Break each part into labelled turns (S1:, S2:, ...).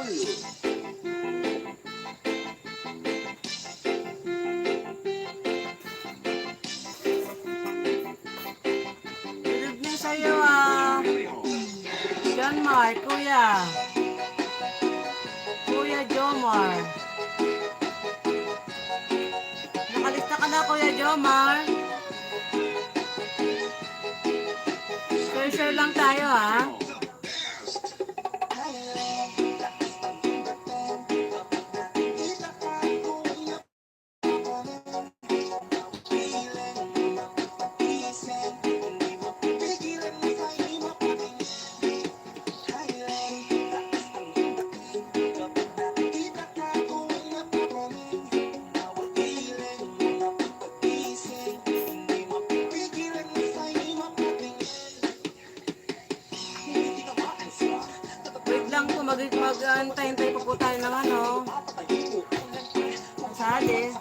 S1: Evening sa'yo John Mar, Kuya Jomar. Nakalista ka na, Kuya Jomar. Share lang tayo Mag-antay-antay pa po tayo ng masali.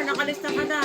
S1: Nakalista ka na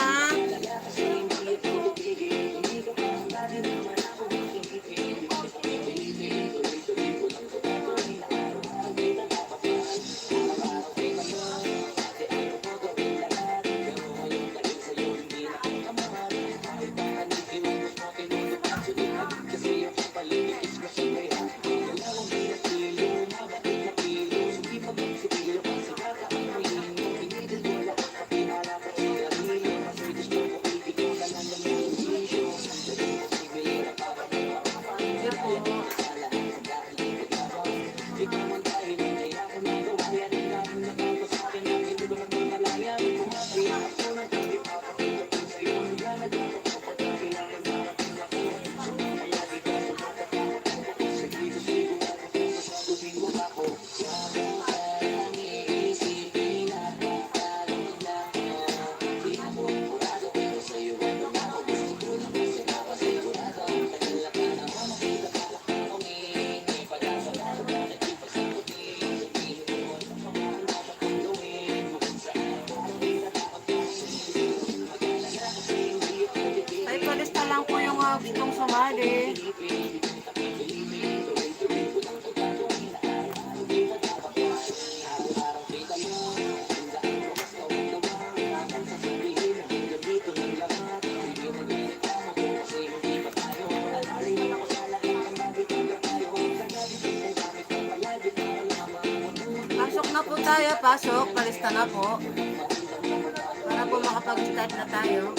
S1: tayo, pasok. Palista na po. Para po makapag-start na tayo.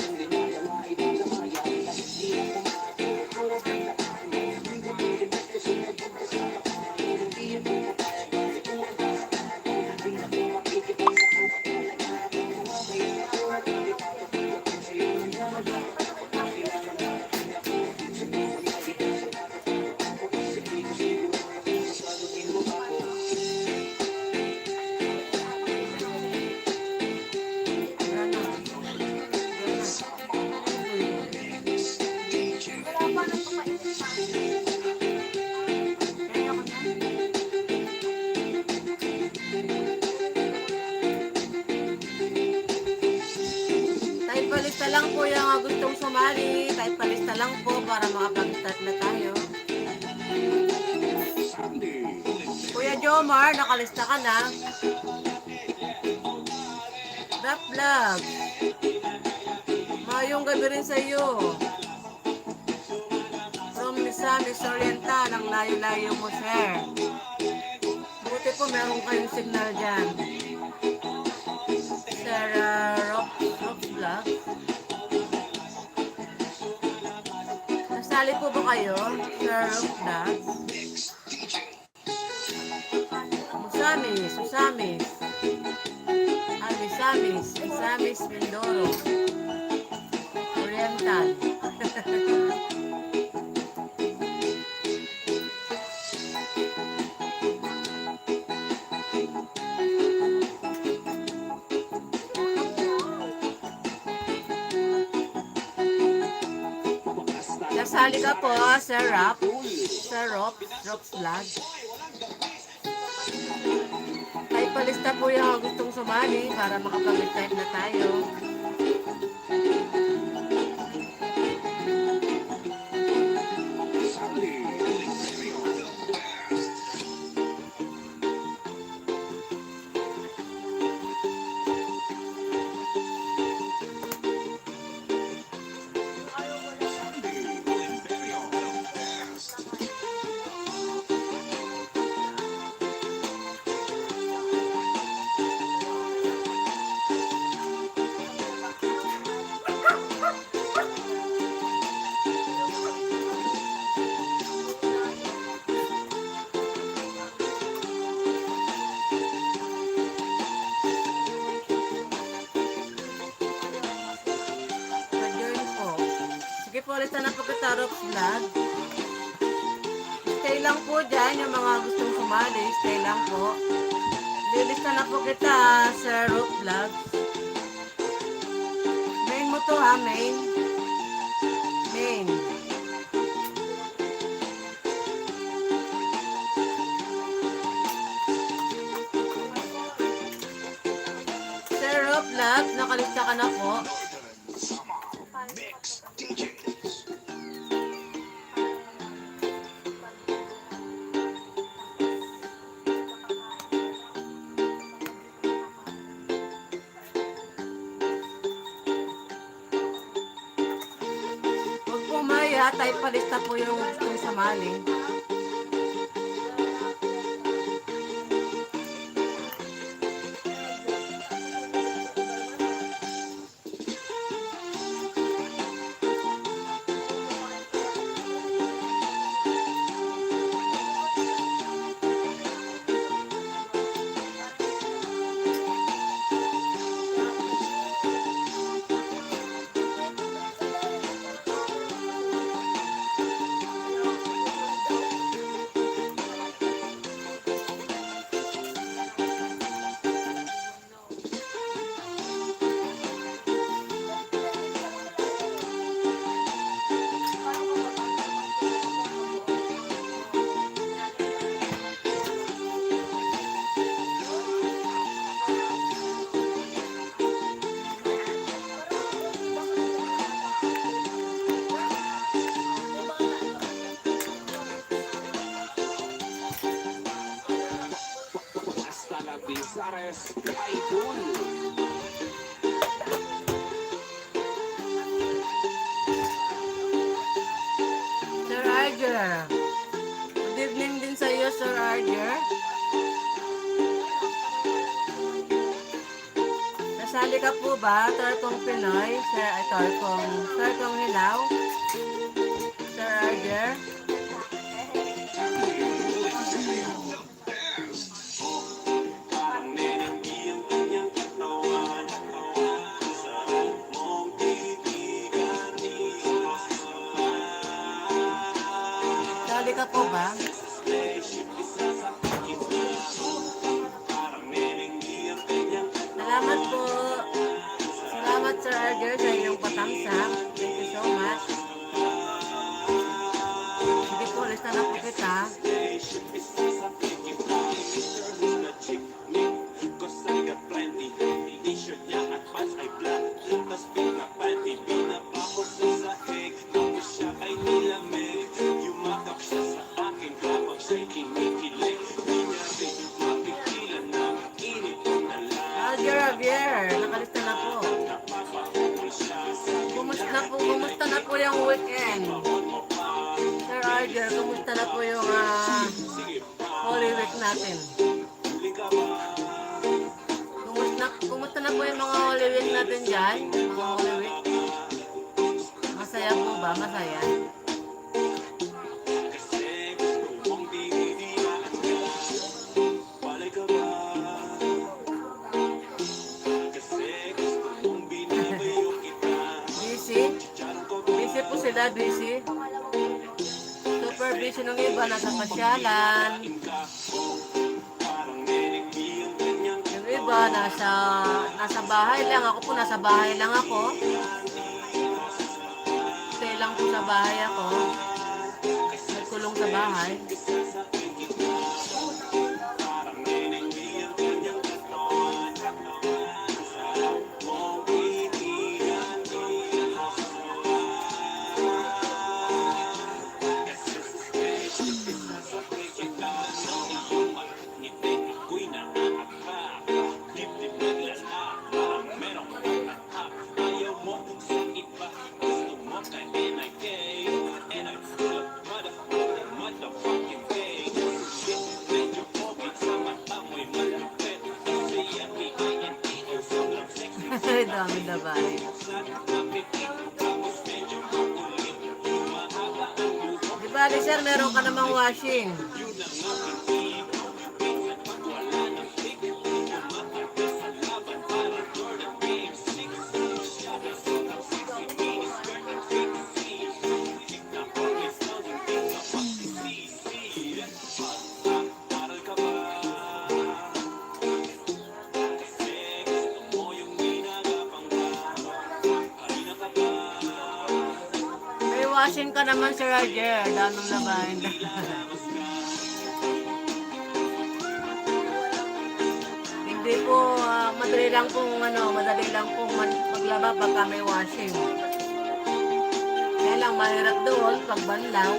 S1: Type palista lang po yung gustong sumali. Type palista lang po para makapag-start na tayo. Kuya Jomar, nakalista ka na. Rap Vlog. Mayong gabi rin sa iyo. From Misamis Oriental, ang layo-layo mo, sir. Buti po meron kayong signal dyan. Sir Rock Vlog. Nasali po ba kayo, Sir Rock Vlog? Misamis. Misamis, Mindoro. Oriental. Nasali ka po, Sir Rock Vlog. Type palista po yung gustong sumali para makapag-type na tayo. Sige po, ulit na pagkatarok vlog. Stay lang po dyan, yung mga gustong sumali, stay lang po. Lilista na po kita, Sir Rock Vlog. Main mo to ha, main. Sir Rock Vlog, nakalista ka na po. Type palista po yung gustong sumali.
S2: Bizares Idol.
S1: Sir Arger. Good evening din sa iyo, Sir Arger. Ready ka po ba? Tarkong Pinoy, Tarkong Hilaw, Sir Roger. Ready ka po ba? Salamat po. Salamat Sir Roger sa iyong patamsak. Thank you so much. Sige po, lista na po kita. Javier, nakalista na po. Kumusta na po yung weekend? Sir Roger, kumusta na po yung Holy Week natin? Kumusta na po yung mga Holy Week natin dyan? Mga Holy Week? Masaya po ba? Masaya? Busy po sila, busy. Super busy nung iba, nasa pasyalan. Yung iba, nasa bahay lang. Ako po, nasa bahay lang ako. Stay lang po sa bahay ako. Nagkulong sa bahay. Dami na ba? Di ba, sir, meron ka namang washing. Washing ka naman, Sir Roger. Daming labahin. Hindi po, madali lang pong maglaba pagka may washing. Kaya lang, mahirap doon pag banlaw.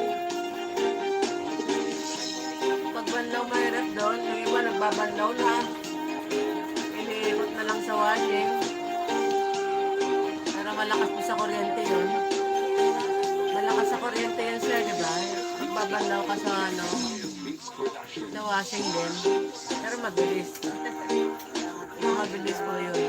S1: Pag banlaw, mahirap doon. Yung iba, nagbabanlaw na. Iniikot na lang sa washing. Pero malakas po sa kuryente yun. Malakas sa kuryente yun, sir, di ba? Magbabanlaw ka sa sa washing din. Pero mabilis. Mabilis po yun.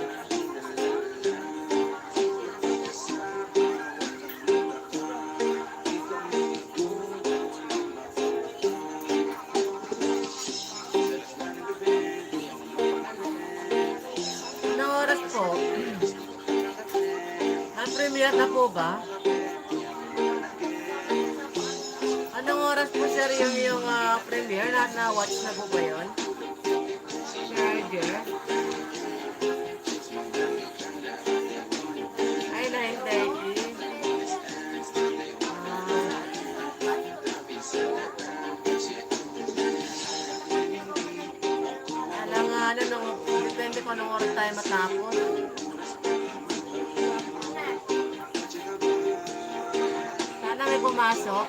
S1: Anong oras po? Ang premiere na po ba? Anong oras po, sir, yung premiere? Na-watch na po ba yun? Roger? Ay, 9:30. Alam nga, depende kung anong oras tayo matapos. Sana may pumasok.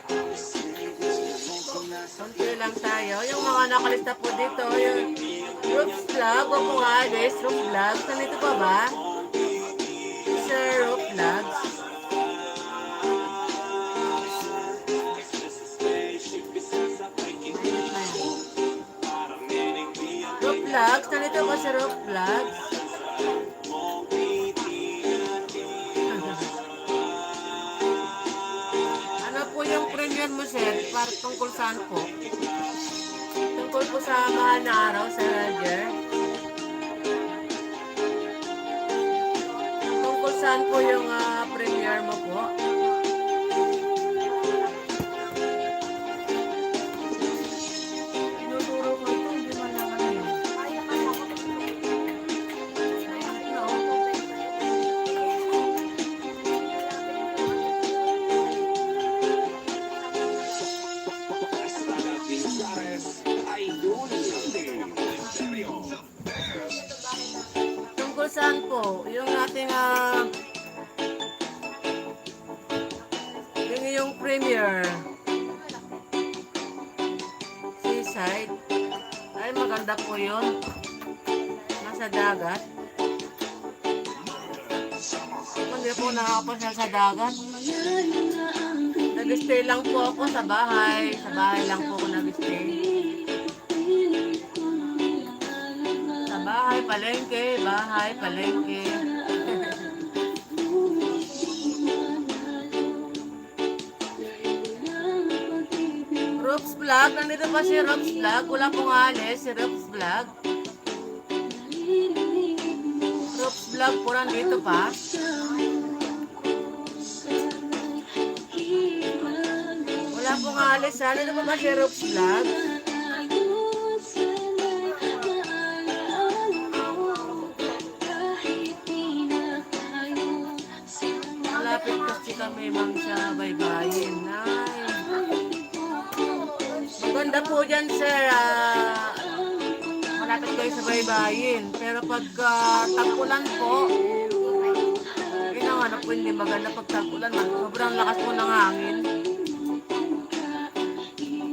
S1: Konti lang tayo. Yung mga nakalista po dito, yung Roof Vlog, wag po nga guys, Roof Vlog. Nandito pa ba? Sir Roof Vlogs. Roof Vlogs, nandito ko sa Roof Vlogs. sir, para tungkol saan po? Tungkol po sa mahal na araw, Sir Roger. Tungkol saan po yung premiere mo po? Tinuturo ko ito, hindi man lang ano yun. No.
S2: Estrada Pizares, Idol
S1: Tungkol saan po? Yung ating yung iyong premiere. Seaside. Ay, maganda po yun. Nasa dagat. Hindi po nakakapasya sa dagat. Nag-stay lang po ako sa bahay. Sa bahay lang po ako nag-stay. Sa bahay, palengke. Bahay, palengke. Rob's Vlog. Nandito pa si Rob's Vlog. Wala pong alis. Si Rob's Vlog. Rob's Vlog po nandito pa. Wala pong alis. Nandito pa ba si Rob's Vlog? Malapit kasi kami mang sa baybayin. Ay. Maganda po dyan, sir. Malapit kayo sa baybayin. Pero pagka tagpulan po, yun ang ano po, hindi maganda pag tagpulan. Sobrang lakas po ng hangin.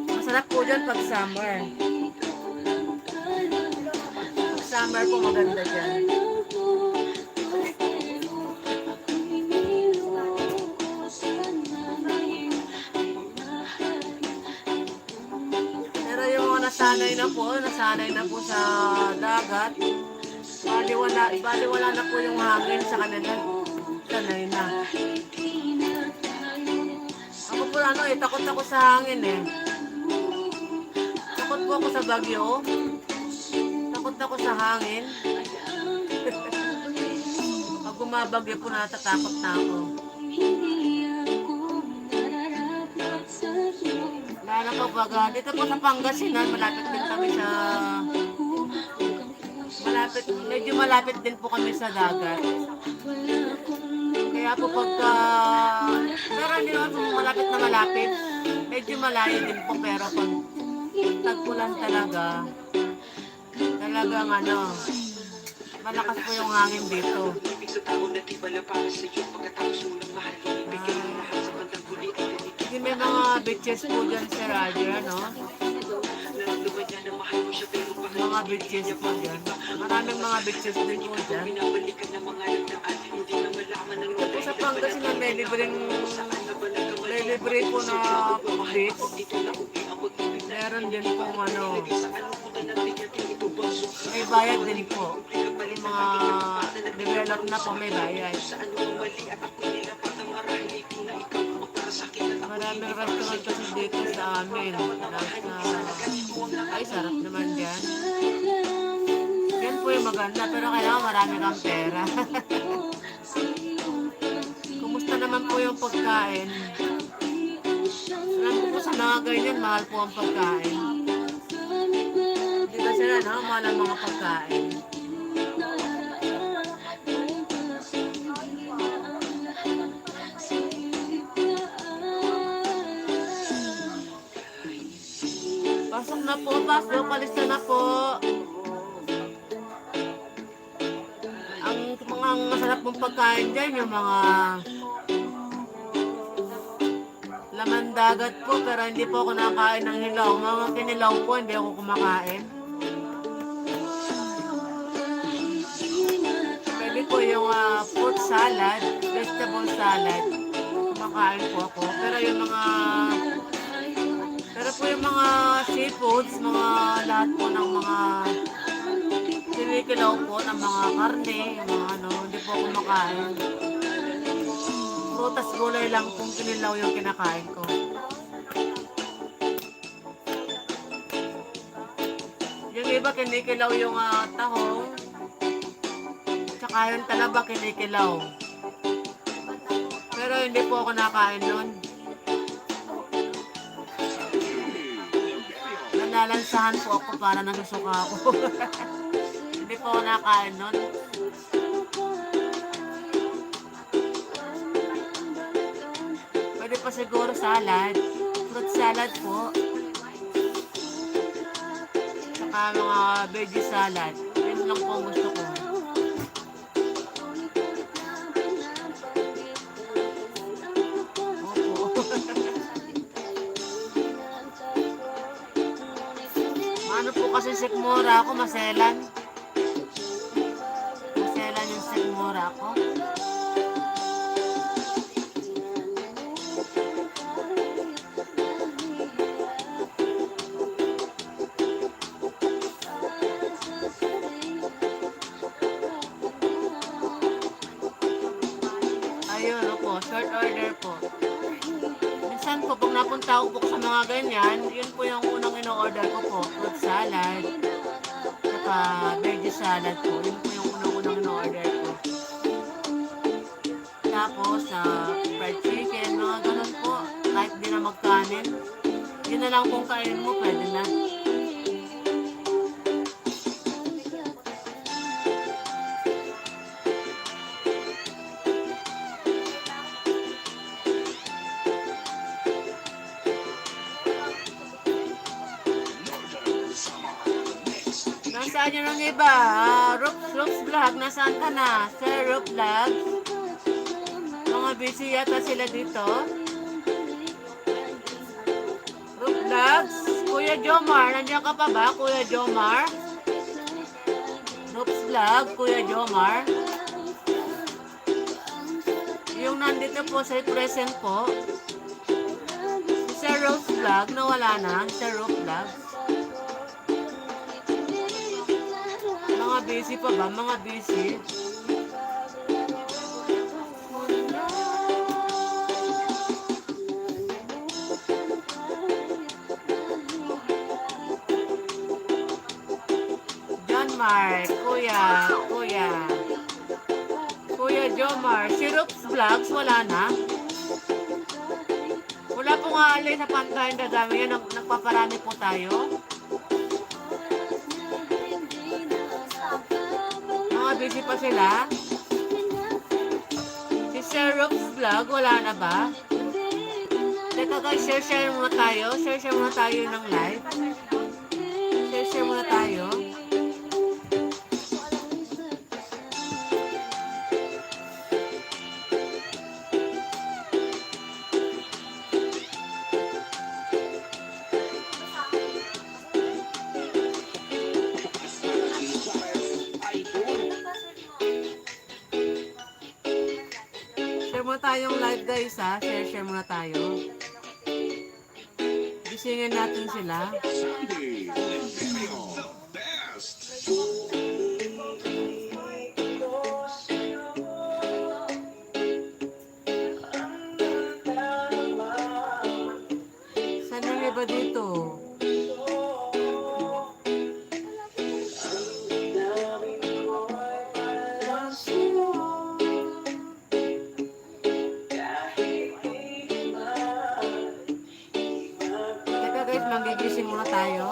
S1: Masarap po dyan pag summer. Pag summer po maganda dyan. Pero yung mga nasanay na po sa dagat, baliwala na po yung hangin sa kanila. Sanay na. Ako po takot ako sa hangin eh. Takot po ako sa bagyo. Takot ako sa hangin. Pag bumabagyo po natatakot na ako. Lalo kapag dito po sa Pangasinan, medyo malapit din po kami sa dagat. Kaya po pagka, pero hindi naman po malapit na malapit. Medyo malayo din po, pero pag tagpulan talagang malakas po yung hangin dito. Hindi may mga beaches po dyan, Sir Roger, mga beaches po dyan. Maraming mga beaches din po dyan. Ito sa Pangasinan may libre po na beach. Meron din po may bayad din po. Yung mga develop na po may bayad. Maraming restaurant kasi dito sa amin. Ay, sarap naman dyan. Yan po yung maganda, pero kailangan marami kang pera. Kumusta naman po yung pagkain? Alam ko po sa mga ganyan, mahal po ang pagkain. Dito sila, mahal ang mga pagkain. Pasok na po, palista na po. Ang mga masarap mong pagkain dyan, yung mga laman dagat po, pero hindi po ako nakain ng hilaw. Mga kinilaw po, hindi ako kumakain. Pwede po yung fruit salad, vegetable salad. Kumakain po ako. Pero po yung mga seafoods, lahat po ng mga kinikilaw po ng mga karne, yung mga hindi po ako kumakain. Prutas gulay lang kung kinilaw yung kinakain ko. iba kinikilaw yung tahong. Tsaka yung talaba kinikilaw. Pero hindi po ako nakain nun. Nalalansahan po ako para nagsusuka ako. Hindi po ako nakain nun. Pwede pa siguro salad. Fruit salad po. Tsaka mga veggie salad. Yun lang po ang gusto ko. Opo. Ano po kasi sikmura ako, maselan. Maselan yung sikmura ako. Ayun, opo, short order po. Minsan po, pag napunta ako po sa mga ganyan, yun po yung unang ino-order ko po. Fruit salad, saka veggie salad po. Yun po yung unang ino-order ko. Tapos, fried chicken, mga ganun po. Kahit di na magkanin. Yun na lang kung kainin mo, pwede na. Nasaan yun ang iba? Roops Vlog, nasaan ka na? Sir Roops Vlog? Mga busy yata sila dito. Roops Vlogs? Kuya Jomar, nandiyan ka pa ba? Kuya Jomar? Roops Vlog, Kuya Jomar? Yung nandito po sa present po. Si Sir Roops Vlog, nawala na. Sir Roops Vlog. Mga busy pa ba? Mga busy? John Mark, Kuya Jomar, si Roops Vlogs, wala na? Wala pong aalay sa pangkain dadami yan, nagpaparami po tayo. Mga busy pa sila. Si Sir Roops Vlog, wala na ba? Teka guys, share muna tayo. Share muna tayo ng live. Share muna tayo. Share muna tayong live guys ha. Share muna tayo. Gisingin natin sila.
S2: Sunday, Video, the best.
S1: Saan yung iba dito? Teka guys, magigising muna tayo.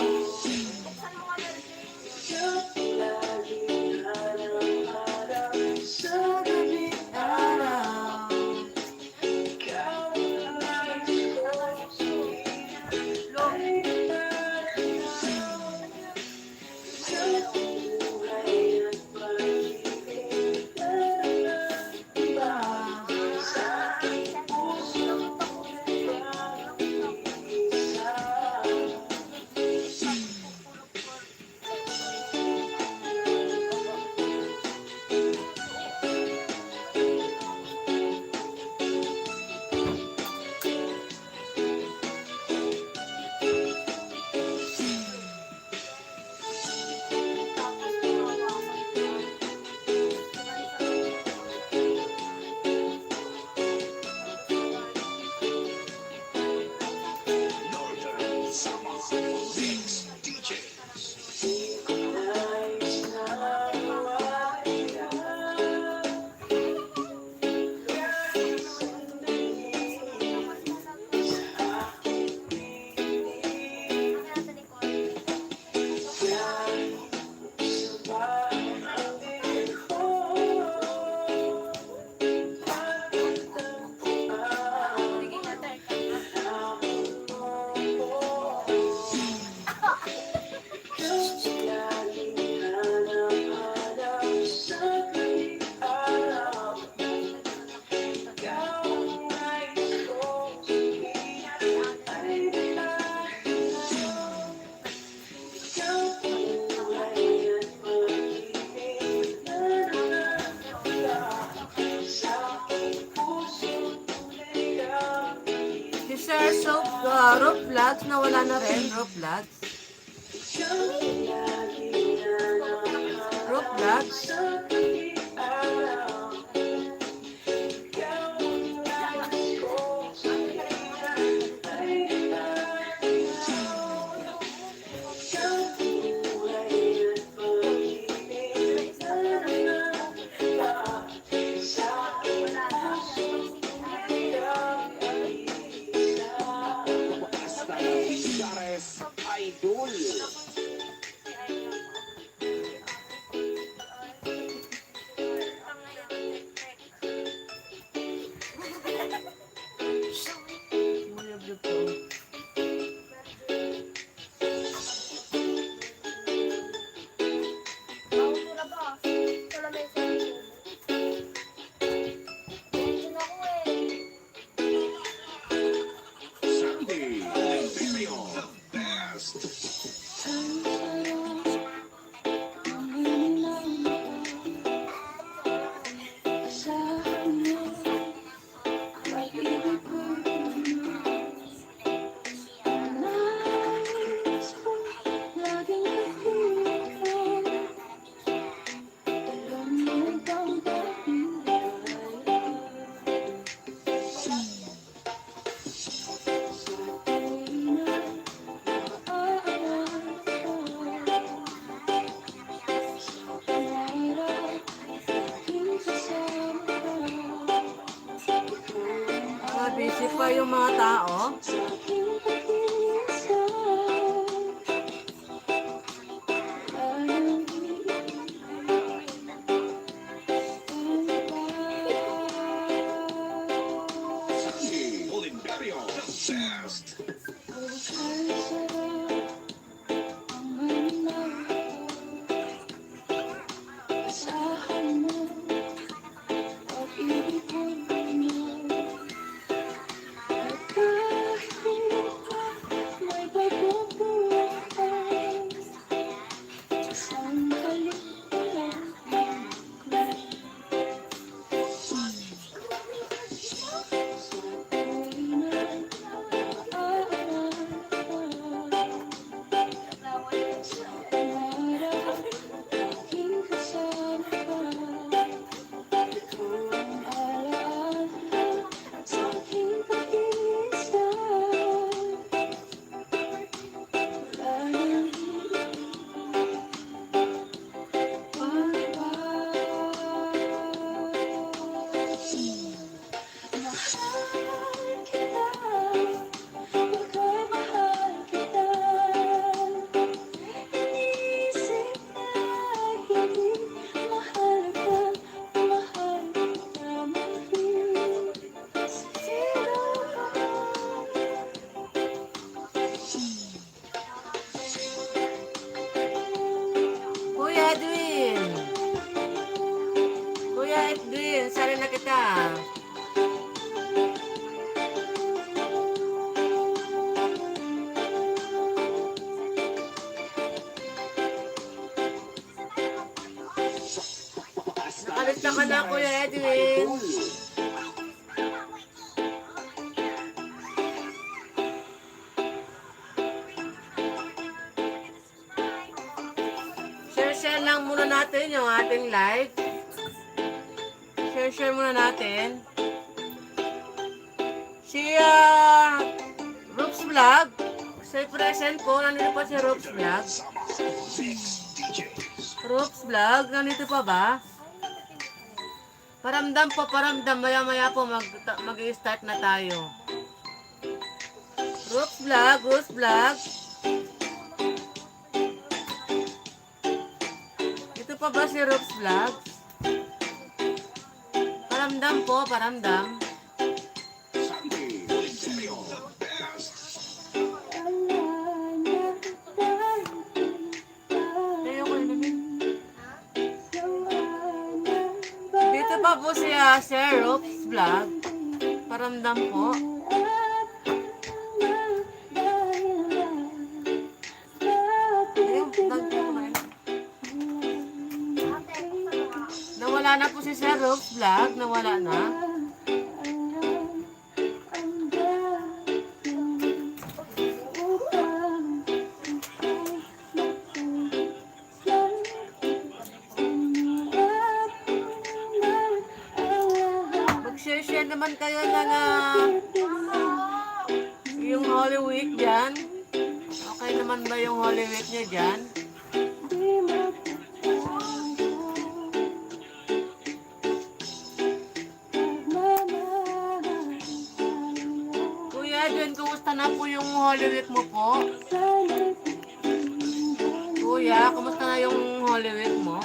S1: Si Sir Soap, Rope Vlogs, nawala na rin, Rope Vlogs. Rope Vlogs.
S2: Hasta Gares Idol.
S1: Mayag dito.
S2: Sandy Imperio. The best.
S1: Busy pa yung mga tao.
S2: Sandy Imperio. The best.
S1: Kuya Edwin! Kuya Edwin, sali na kita. Nakalista ka na, Kuya Edwin. Share lang muna natin yung ating live. Share muna natin. Si Rops Vlog. Sa present ko, nandito pa si Rops Vlog. Rops Vlog, nandito pa ba? Paramdam po, paramdam. Maya-maya po mag-start na tayo. Rops Vlog. Ito pa ba si Rops Vlog? Paramdam po, paramdam.
S2: Sandy Imperio. The best.
S1: pa po si Sir Rops Vlog. Paramdam po. Ayun, nawala na po si Sir Rops Vlog. Nawala na. Mag-share naman kayo ng yung Holy Week dyan. Okay naman ba yung Holy Week nyo dyan? Kuya Edwin, kumusta na po yung Holy Week mo po? Kuya, kumusta na yung Holy Week mo?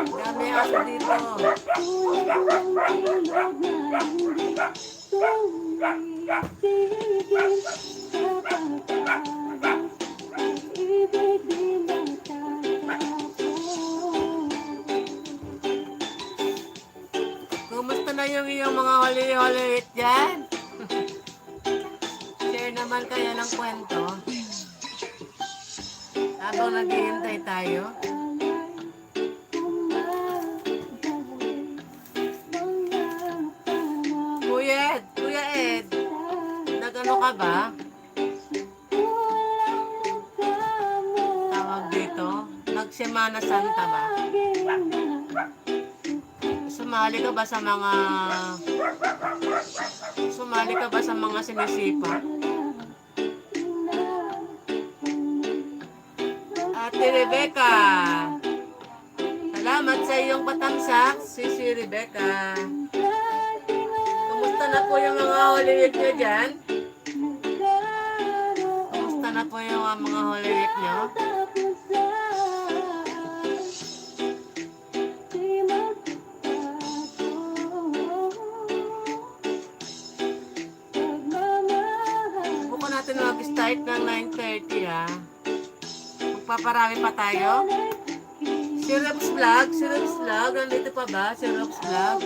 S1: Dami aso dito. Kumusta na yung iyong mga holi-holi dyan? Share naman kayo ng kwento. Habang naghihintay tayo. Kuya Ed, nag-ano ka ba? Tawag dito, nag-Semana Santa ba? Sumali ka ba sa mga sinisipa? Ate Rebecca, salamat sa iyong patamsak, si Rebecca. Kumusta na po yung mga Holy Week nyo dyan? Kumusta na po yung mga Holy Week nyo? Bukan natin mag-start ng 9:30 ah. Magpaparami pa tayo. Si Robs Vlog, nandito pa ba? Si Robs Vlog.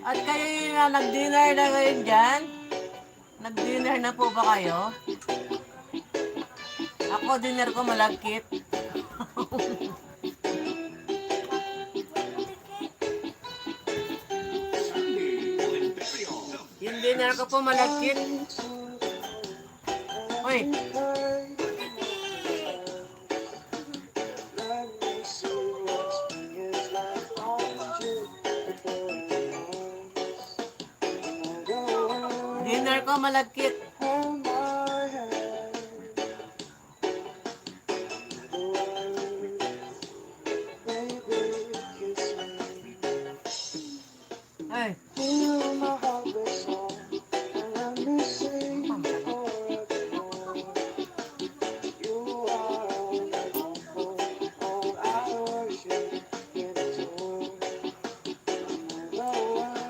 S1: At kayo yung nag-dinner na ngayon dyan? Nag-dinner na po ba kayo? Ako, dinner ko malagkit. Yung dinner ko po malagkit. Uy! Dinner ko malagkit. Ay.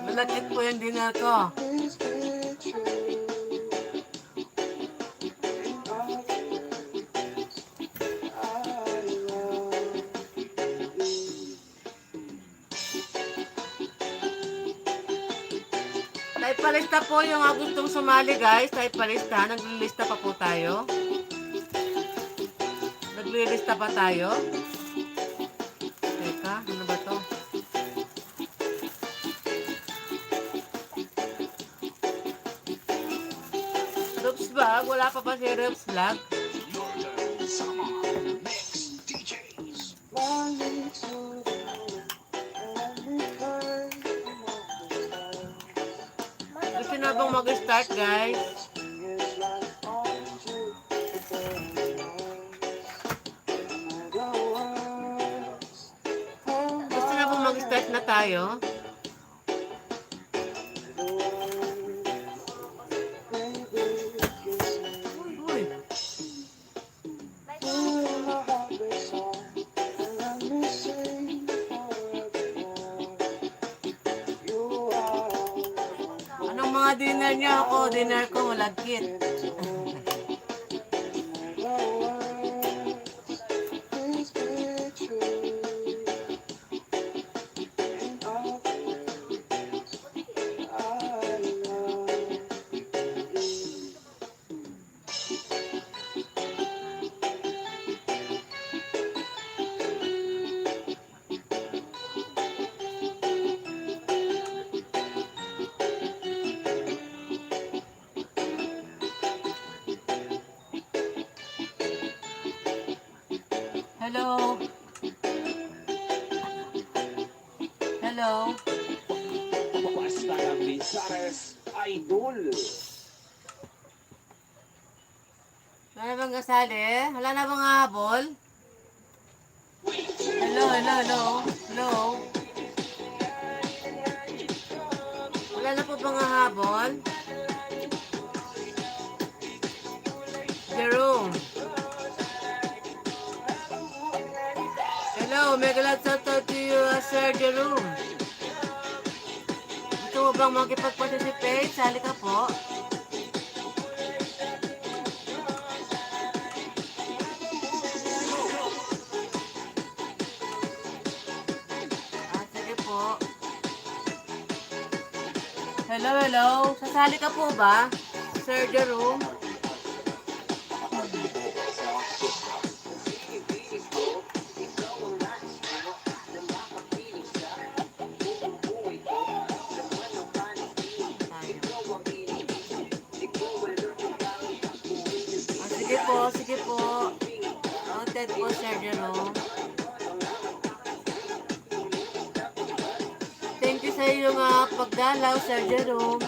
S1: Malagkit po yung dinner ko. Type palista po yung gustong sumali guys. Type palista. Naglilista pa po tayo. Naglilista pa tayo. Teka, ano ba to? Wala pa ba si Reps Vlog?
S2: Northern Sama Mix DJs.
S1: Gusto na bang mag-start, guys? Gusto na bang mag-start na tayo? Uy, anong mga dinner niya ako? Dinner ko, malagkit. Hello? Hello?
S2: Basta ng Misares Idol.
S1: Wala na bang kasali? Wala na bang habol? Hello, hello, hello? Hello? Wala na po bang habol? Jerome? Hello, mega loud shout out to you, Sir Jerome. Gusto mo bang makipag-participate? Sali ka po. Sige po. Hello, hello. Sasali ka po ba, Sir Jerome? Sige po, sige po. Noted po, Sir Jerome. Thank you sa iyong pagdalaw, Sir Jerome.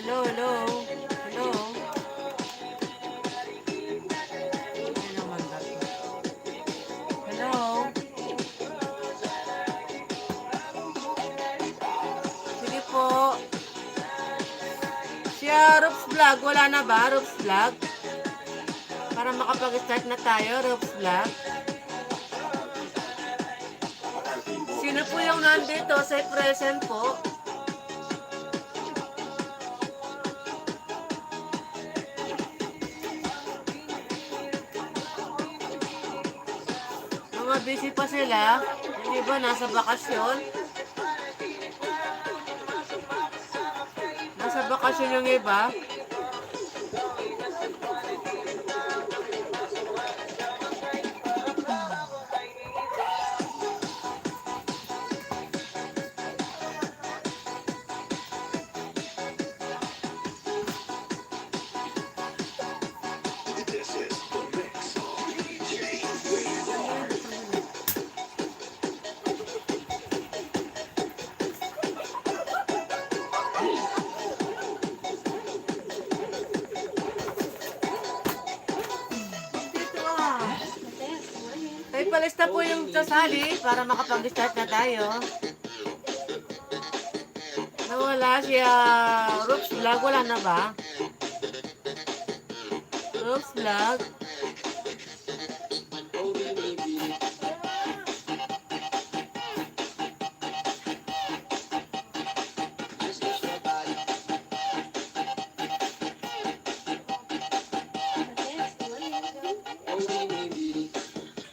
S1: Hello, hello. Hello. Ano naman ba to? Hello. Sige po. Siya, Rops Vlog. Wala na ba, Rops Vlog? Para makapag-start na tayo, Rops Vlog. Sino po yung nandito sa present po? Mga busy pa sila. Yung iba nasa bakasyon. Nasa bakasyon yung iba.
S2: This is the mix of DJ
S1: Dito Ay, palista po yung sasali para makapag-start na tayo. Nawala siya. Rops Vlog, wala na ba? Rops Vlog.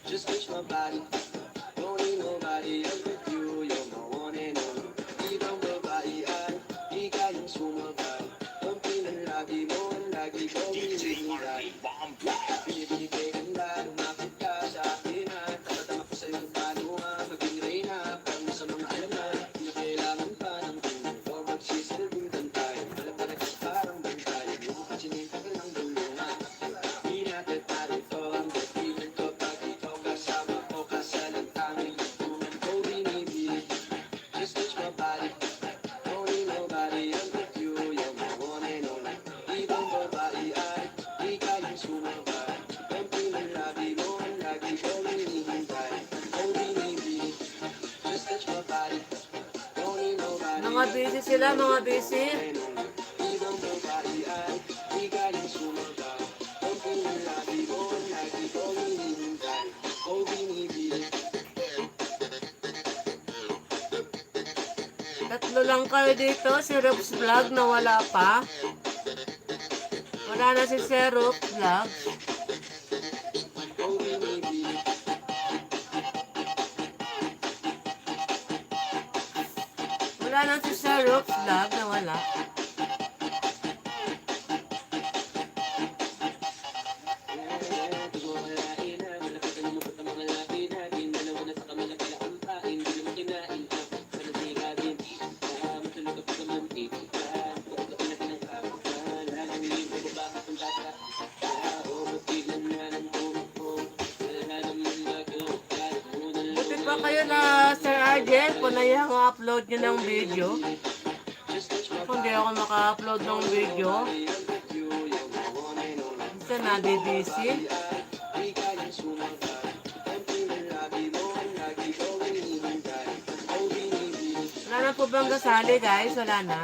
S3: Just touch my body. Don't need nobody else with you. You're my one and only. Ibang babae ay di kayang sumabay.
S2: DJ RA Bomb Blast.
S3: Binibili kay ganda, lumapit ka sa akin at tatama ko sa'yo kung paano nga maging reyna. Parang sa mga alam na, di na kailangan pa ng tulong. O magsisilbing tantay, malapalagas parang bantay. Yung pasinita ka ng dulungan. Di natin parito ang datingan ko pag ikaw kasama o kasalantangin. Tungan ko binibili, just touch my body. Don't need nobody else but you, you're my one and only. Ibang babae ay di kayang sumabay. Ang pinalabi mo ang lagi kong hinihintay. Oh, binibili, just touch my body. Don't need nobody
S1: Mga busy sila, mga busy.
S3: and only. Ibang babae ay di kayang sumabay. Ang pinalabi mo ang lagi kong hinihintay. Oh, binibili.
S1: Tatlo lang kayo dito, si Rox Vlog na wala pa. Wala na si Sir Rox Vlog.
S3: Oh, binibili.
S1: Wala na si Sir Rox Vlog na wala. Buti pa kayo na Sir Arjen, punayang upload nyo ng video. Kung di ako maka-upload ng video, isa nadibisi. Wala na po bang kasali guys? Wala na.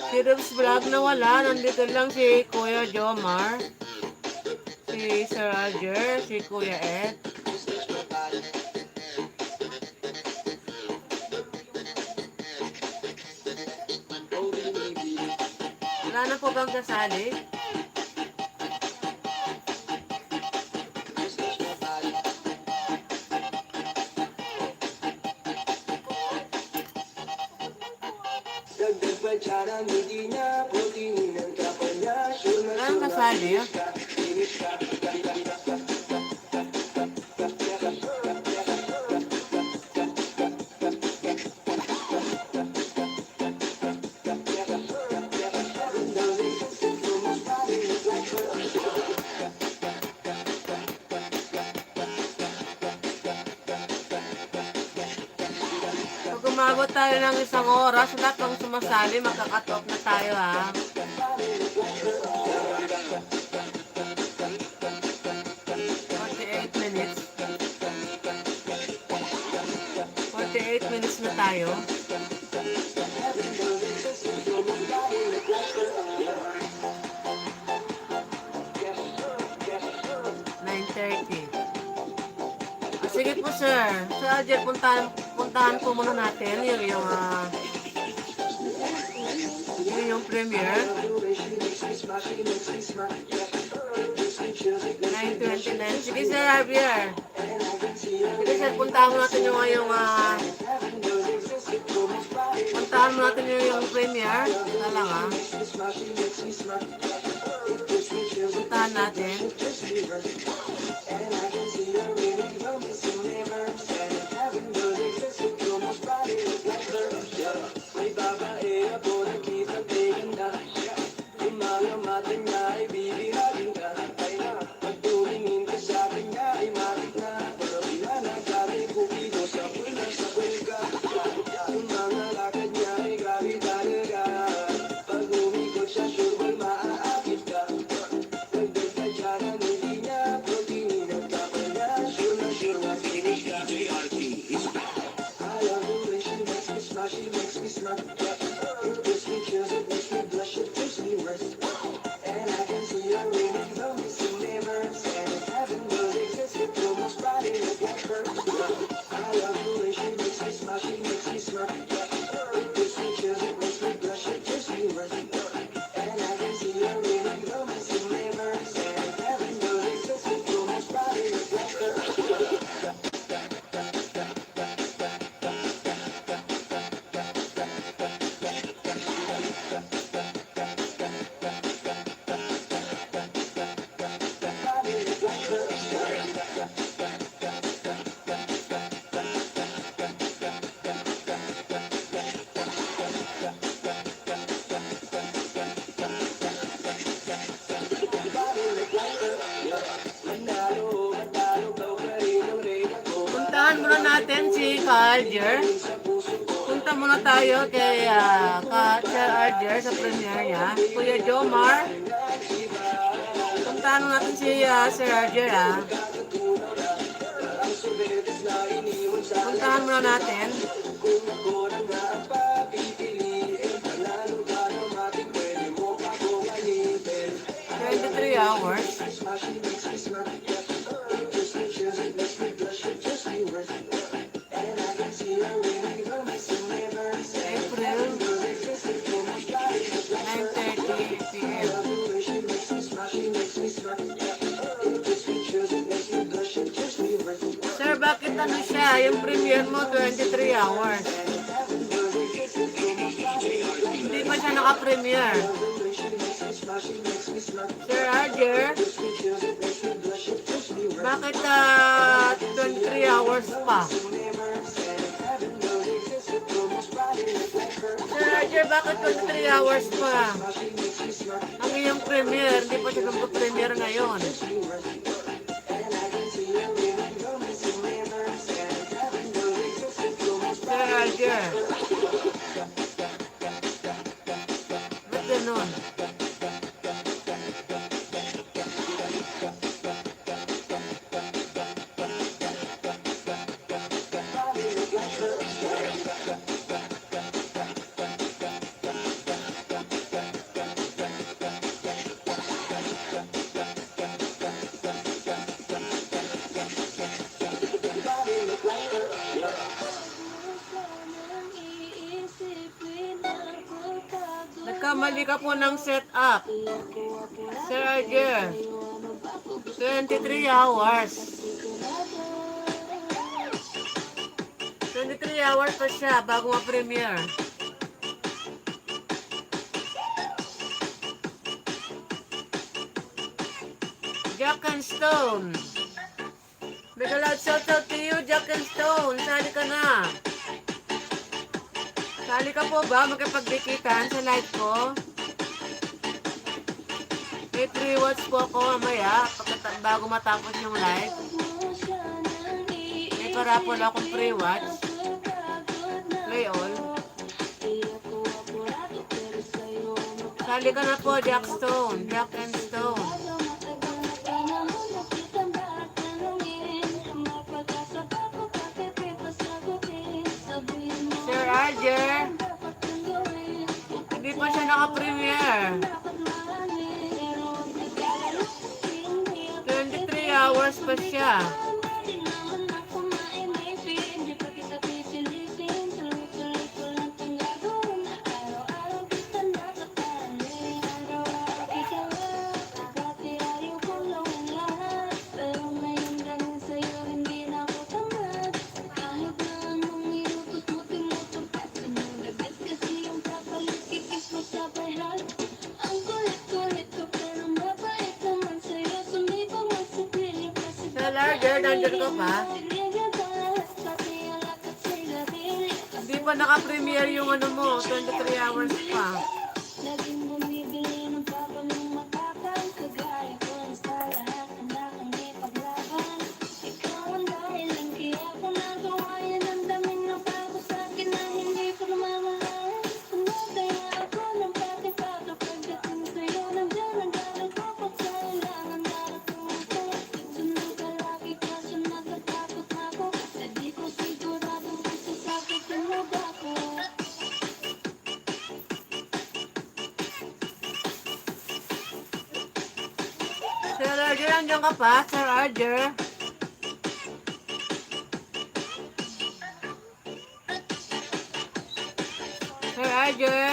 S1: Si Rubs Vlog na wala. Nandito lang si Kuya Jomar, si Sir Roger, si Kuya Ed. Wala na po bang kasali?
S3: Dagdag pa dyan ang hindi niya, protein ng kapal niya, sure na
S1: Wala nang kasali. Pag umabot tayo ng isang oras, lahat ng sumasali, magkakatok na tayo ha. 48 minutes. 48 minutes na tayo. Sige po sir. Sir Ajay, puntahan po muna natin yung premiere. 9:29. Sige sir Javier. Sige sir, puntahan mo natin yung puntahan mo natin yung premiere. Ito lang ha. Puntahan natin.
S3: May babae ako nakita ganda. Yung mga mata niya ay bibihagin ka. Ay na, pag tumingin ka sa akin niya ay matik na. Pero pinanagsabi ko dito sa pulga. Yung mga lakad niya ay grabe talaga. Pag umikot siya, sure ball maaakit ka. Dagdag pa dyan ang hindi niya, protein at kapal
S1: puntahan muna natin si Ka-Alger. Punta muna tayo kay Sir Alger sa premiere niya. Kuya Jomar. Puntahan muna natin si Sir Alger Puntahan muna natin. 23 hours. April 9:30 p.m. Sir, bakit ano siya? Yung premiere mo 23 hours. Hindi pa siya naka-premiere. Sir Roger, bakit 23 hours pa? Sir Roger, bakit 23 hours pa? Ang iyong premiere, hindi pa siya nag-premiere ngayon. Sir Roger, ba't ganun? Nagkamali ka po ng setup. Sir Roger, 23 hours. 23 hours pa siya bago ma-premiere. Jack and Stone. Mega loud shout out to you, Jack and Stone. Sali ka na. Sali ka po ba magkapagdikitan sa live ko? May free watch po ako mamaya bago matapos yung live. May parapol akong free watch. Play all. Sali ka na po, Jack Stone. Jack and Stone. Sir Roger, hindi pa siya naka-premiere. 23 hours pa siya. Larger, nandiyan ka pa? Hindi pa naka-premiere yung ano mo, 23 hours pa. Sir Roger, nandiyan ka pa? Sir Roger? Sir Roger?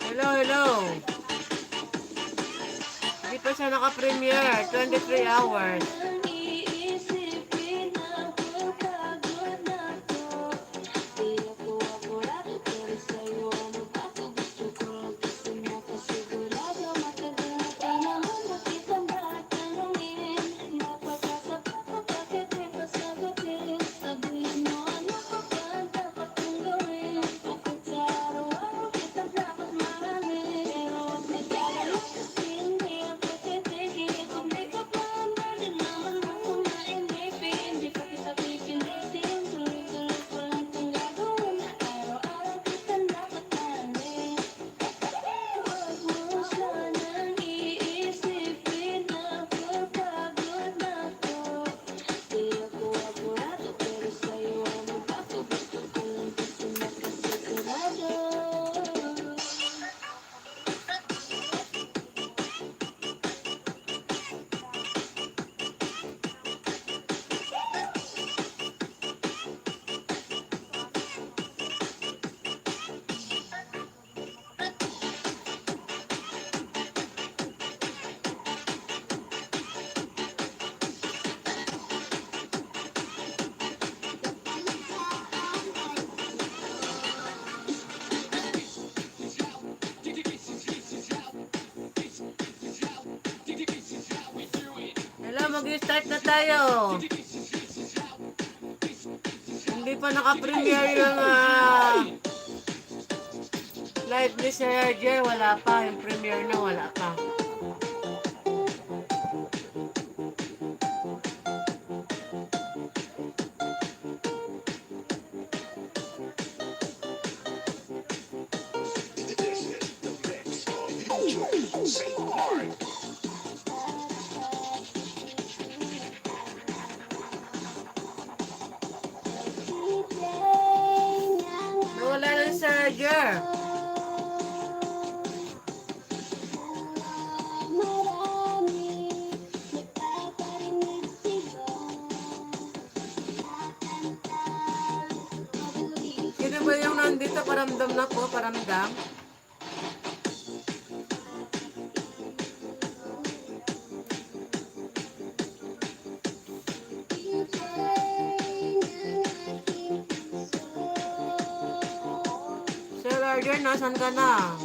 S1: Hello, hello. Hindi pa siya naka-premiere. 23 hours. mag-start na tayo. Hindi pa naka-premiere yung live ni Sir Roger. Wala pa. Yung premiere na wala pa.
S2: St. Mark.
S1: Wala na si Sir Roger. Sino ba yung nandito? Paramdam na po, paramdam. Sir Roger, nasan ka na?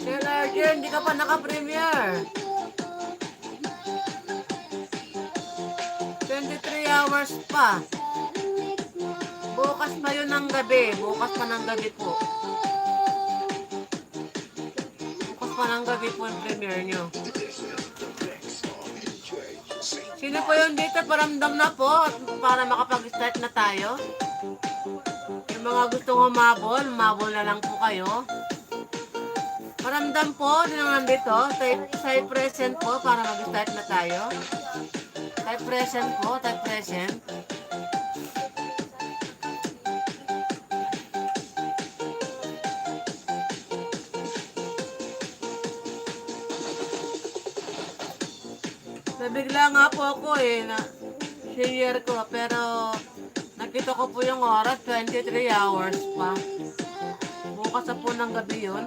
S1: Sir Roger, hindi ka pa naka-premiere. 23 hours pa. Bukas pa yun ng gabi. Bukas pa ng gabi po. Bukas pa ng gabi po yung premiere nyo. Sino po yun dito? Paramdam na po at para makapag-start na tayo. Yung mga gustong humabol, humabol na lang po kayo. Paramdam po, din ang nandito. Type present po para mag-start na tayo. Type present po, type present. Nabigla nga po ako na share ko pero nakita ko po yung oras 23 hours pa. Bukas na po ng gabi yun.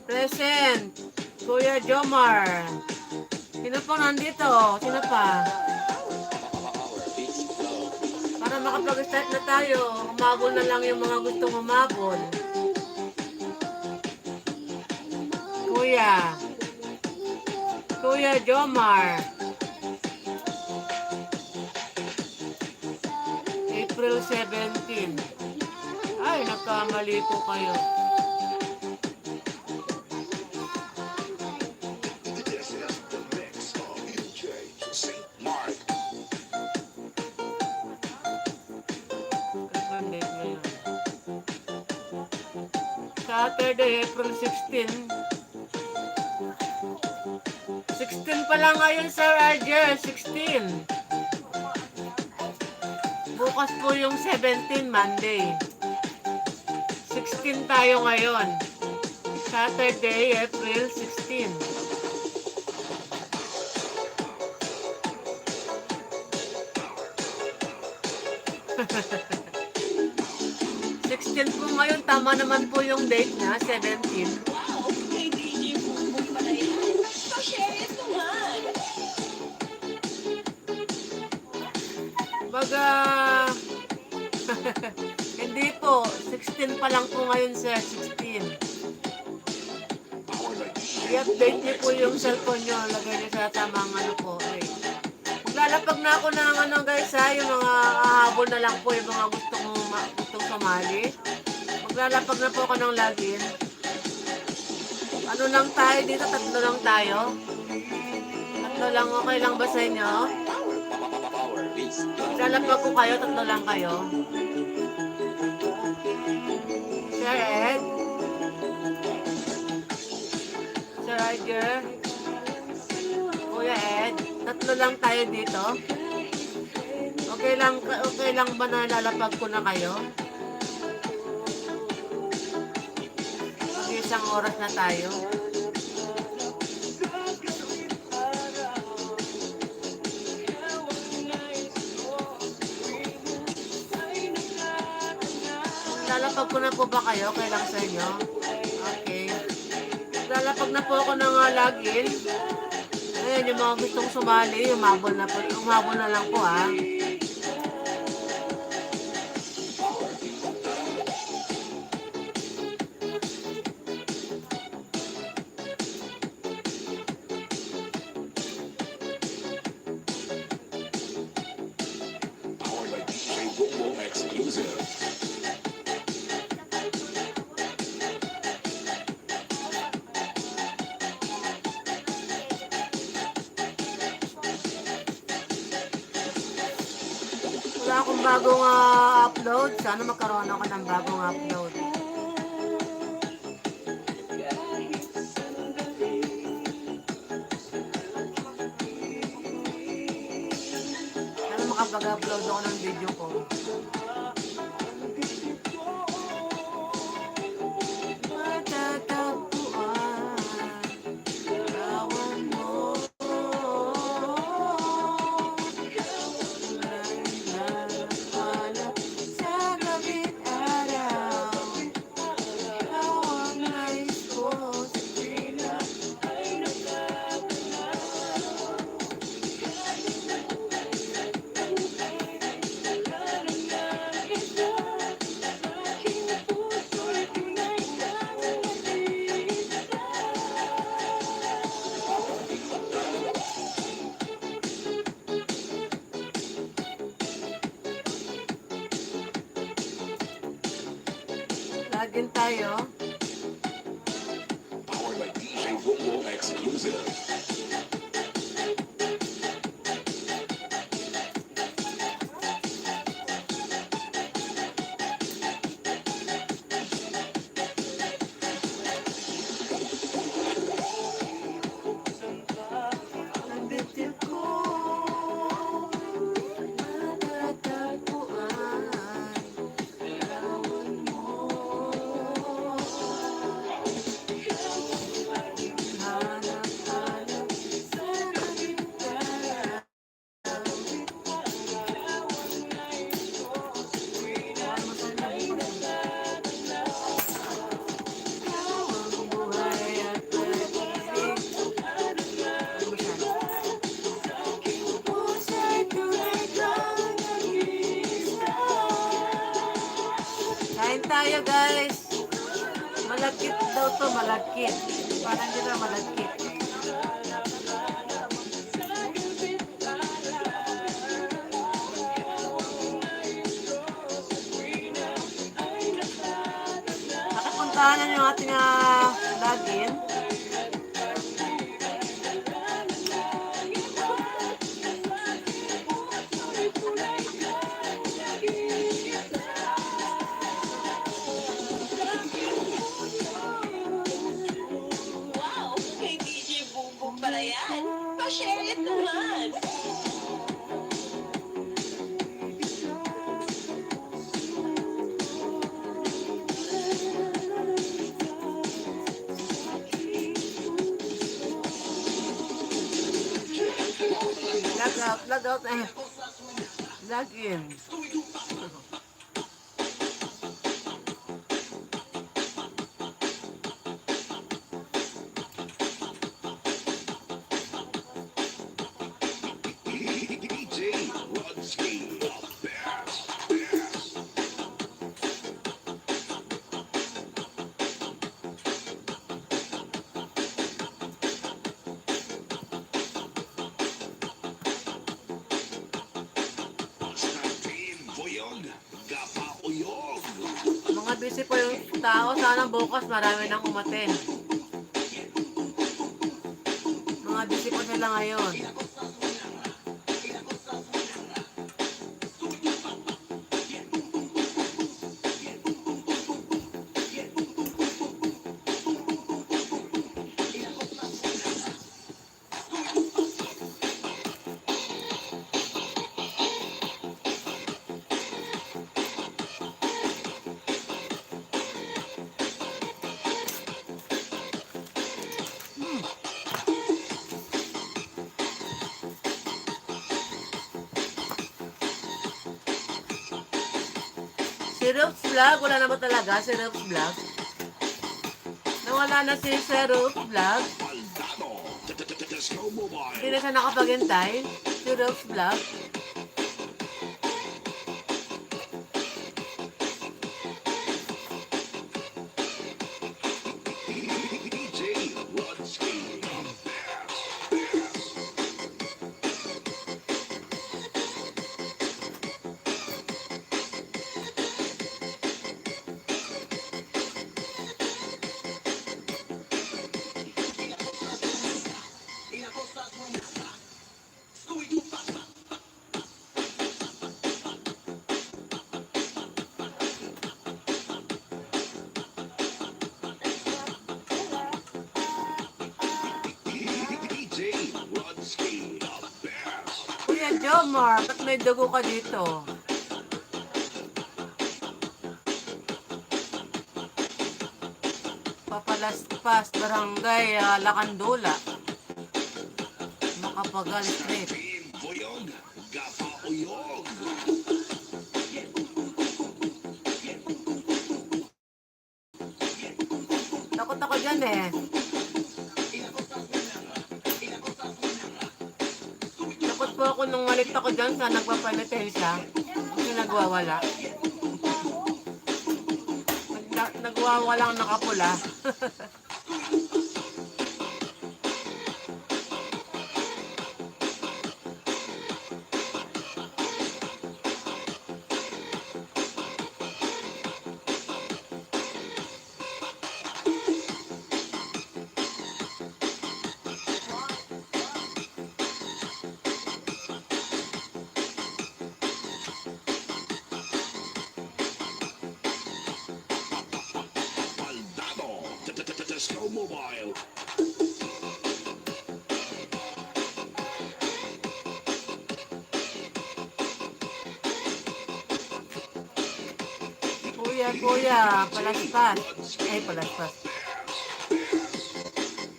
S1: Present Kuya Jomar. Sino pa nandito? Sino pa? Para makapag-start na tayo, humabol na lang yung mga gustong humabol. Kuya Jomar. April 17. Ay, nagkamali po kayo.
S2: St. Mark.
S1: Saturday, April 16. 16 pa lang ngayon, Sir Roger. 16. Bukas po yung 17, Monday. 16 tayo ngayon. Saturday, April 16. Po ngayon, tama naman po yung date na, 17.
S4: Wow! Kay DJ Bumbong pala yan. Pa-share it naman!
S1: Baga, hindi po, 16 pa lang po ngayon, sir, 16. I-update niyo po yung cellphone niyo, lagay niyo sa tamang po. Maglalapag na ako ng guys yung mga hahabol na lang po, yung mga gustong sumali. Maglalapag na po ako ng login. Ano lang tayo dito? Tatlo lang tayo. Tatlo lang, okay lang ba sa inyo? Maglalapag ko kayo, tatlo lang kayo. Sir Ed? Sir Roger? Kuya Ed? Tatlo lang tayo dito. Okay lang ba na lalapag ko na kayo? Isang oras na tayo. Lalapag ko na po ba kayo? Okay lang sa inyo? Okay. Lalapag na po ako ng login. Ayun, yung mga gustong sumali, umabol na po. Umabol na lang po ha.
S2: Powered by DJ Boom Boom exclusive.
S1: Wala akong bagong upload. Sana magkaroon ako ng bagong upload. Sana makapag-upload ako ng video ko. Matatagpuan, kawan mo. Sa gabing araw, ikaw ang nais ko sa tuwina ay nagkakalaw. Lagin tayo.
S2: Powered by DJ Boom Boom exclusive.
S1: Ang bitip ko, matatagpuan, kawan mo. Hanap-hanap sa gabing araw, ikaw ang buhay at pag-ibig. Pusa'y tunay kang nag-iisa. Kain tayo guys. Malagkit daw to, malagkit. Parang nila malagkit. Nakapuntahan na yung ating login.
S4: Wow! Kay DJ Boom Boom pala yan. Pa-share it naman.
S1: Log out eh. Log in.
S2: DJ Rodski, the best. Konstantin Boyog, Gapauyog.
S1: Mga busy po yung tao. Sana bukas marami nang umaten. Mga busy po sila ngayon. Si Roops Vlog, wala na ba talaga si Roops Vlog? Nawala na si Sir Roops Vlog.
S2: Baldado. Disco Mobile.
S1: Hindi na siya nakapaghintay. Si Roops Vlog.
S2: DJ Rodski. DJ Rodski. The best.
S1: Kuya Jomar, ba't may dugo ka dito? Papalaspas, Barangay Lakandula. Makapagal Street.
S2: Team Boyog. Gapa Uyog.
S1: Takot ako dyan eh. Takot po ako nung malit ako dyan sa nagpapanitensya. Kasi nagwawala. Nagwawalang nakapula.
S2: Baldado. Disco Mobile.
S1: Kuya, palaspas. Ay, palaspas.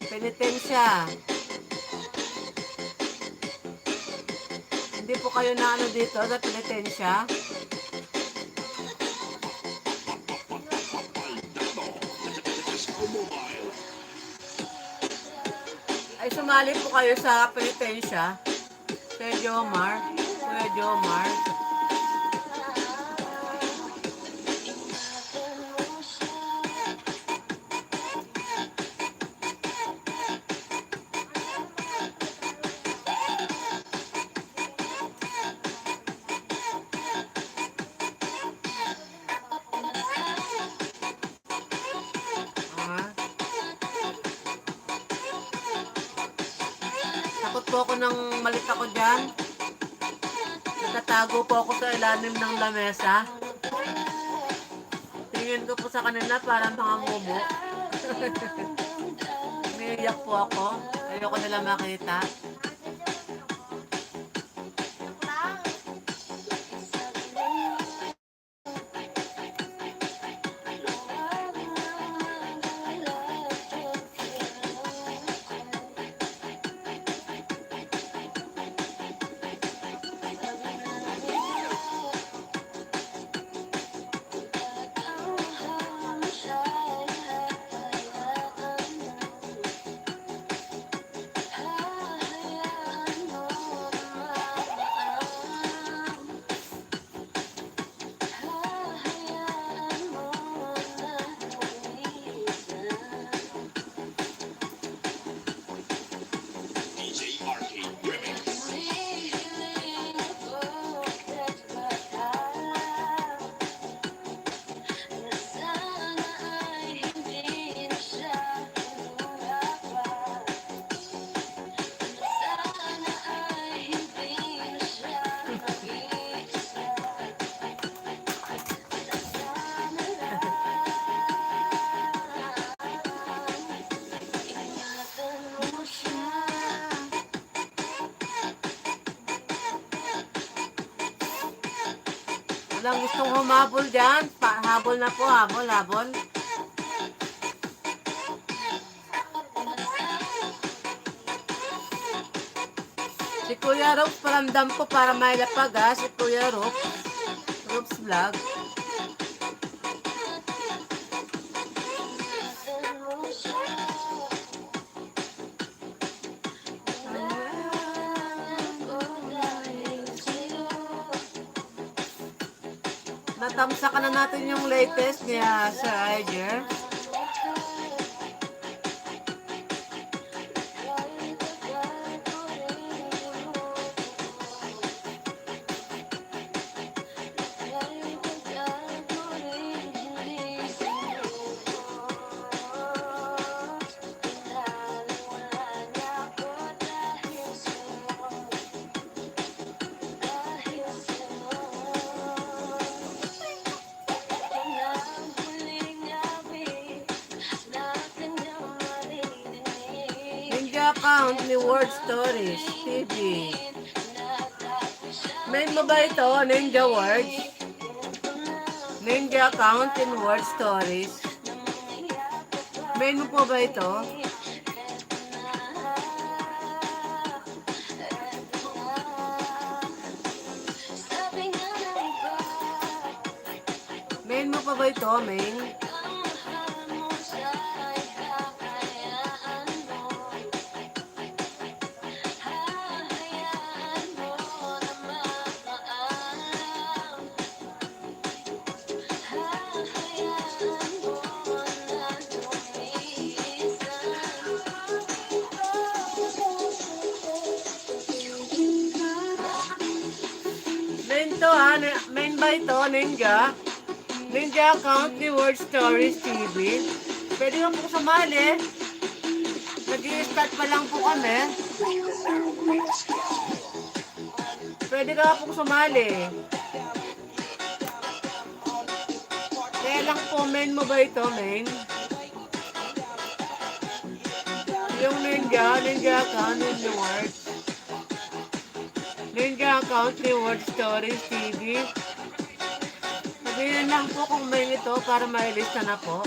S1: Penitensya. Hindi po kayo na ano dito sa penitensya?
S2: Baldado. Disco Mobile.
S1: Ay, sumali po kayo sa penitensya. Kuya Jomar. Kuya Jomar. Ah. Takot po ako nang malit ako dyan. Nagtatago po ako sa ilalim ng lamesa. Tingin ko po sa kanila parang mga mumu. Umiiyak po ako. Ayoko nila makita.
S2: DJ Arcade Remix.
S1: Walang gustong humabol dyan. Habol na po, habol, habol. Si Kuya Rops, paramdam ko para may lapag ha. Si Kuya Rops. Rops Vlog. Natamsakan na natin yung latest niya, Sir Iger. Ninja account ni Word Stories TV. Main mo ba ito, Ninja Words? Ninja account in Word Stories. Main mo po ba ito? Main mo pa ba ito, main? Main to ha, main ba ito, Ninja? Ninja account ni Word Stories TV. Pwede ka po sumali. Nag-i-start pa lang po kami. Pwede ka po sumali. Kaya lang po, main mo ba ito, main? Yung Ninja account ni Word. Ninja account ni Word Stories TV. Sabihin lang po kung may ito para mailista na po.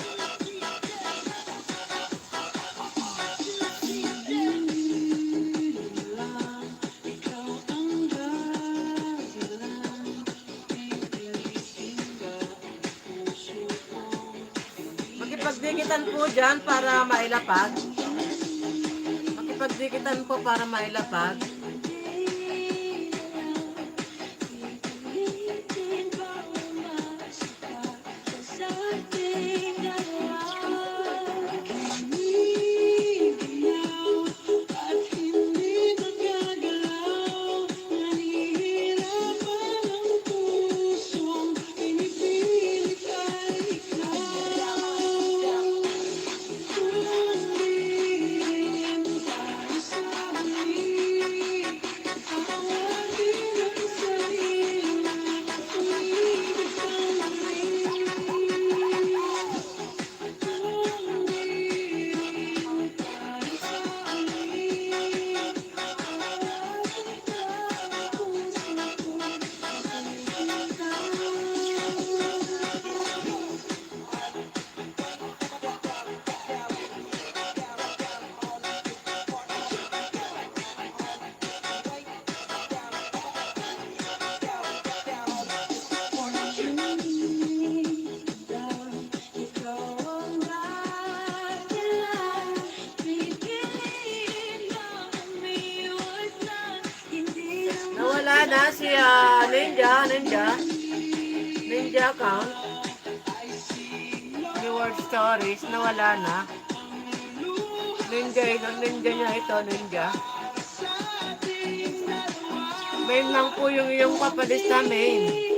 S1: Makipagdikitan po dyan para mailapag. Makipagdikitan po para mailapag. Nawala na si Ninja account ni Word Stories. Nawala na. Ninja niya ito, Ninja. Main lang po yung iyong papalista, main.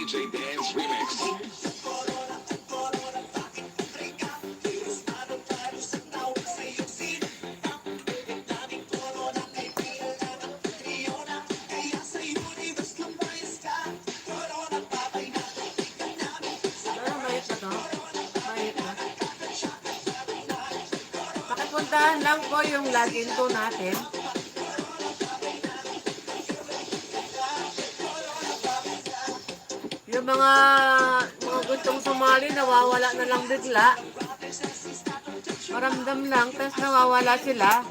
S2: DJ Dance Remix.
S1: Ano, mahit na to? Mahit na. Pakipuntahan lang po yung login to natin. Yung mga gustong sumali, nawawala na lang bigla. Maramdam lang, tapos nawawala sila.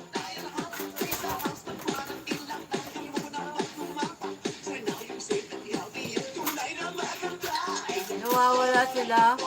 S1: Nawawala sila.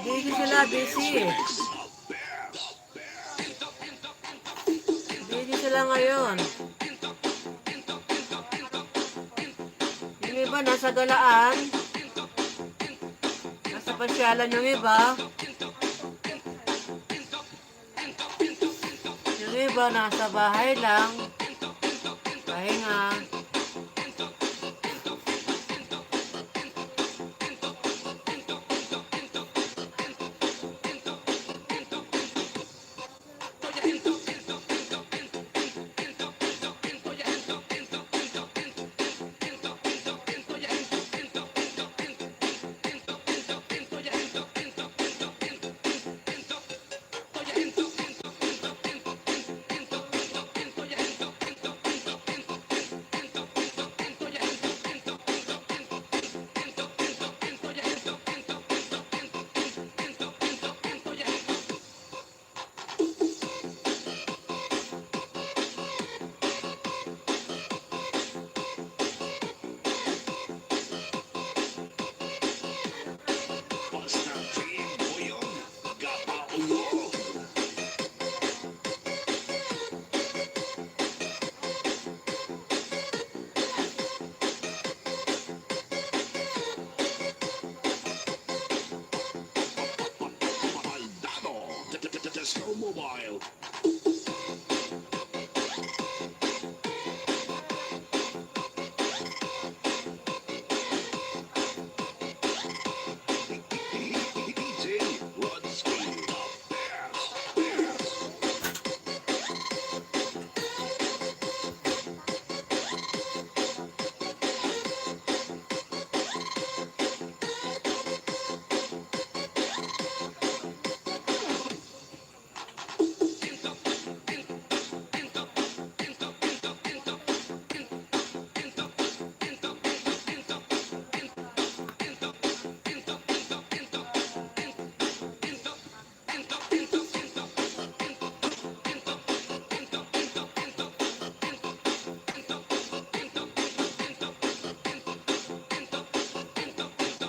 S1: Busy sila, busy. Busy sila ngayon. Yung iba nasa galaan. Nasa pasyalan yung iba. Yung iba nasa bahay lang. Pahinga.
S2: Basta Team Boyong, Gapauyong. Maldado, Disco Mobile. DJ Rodski, the best.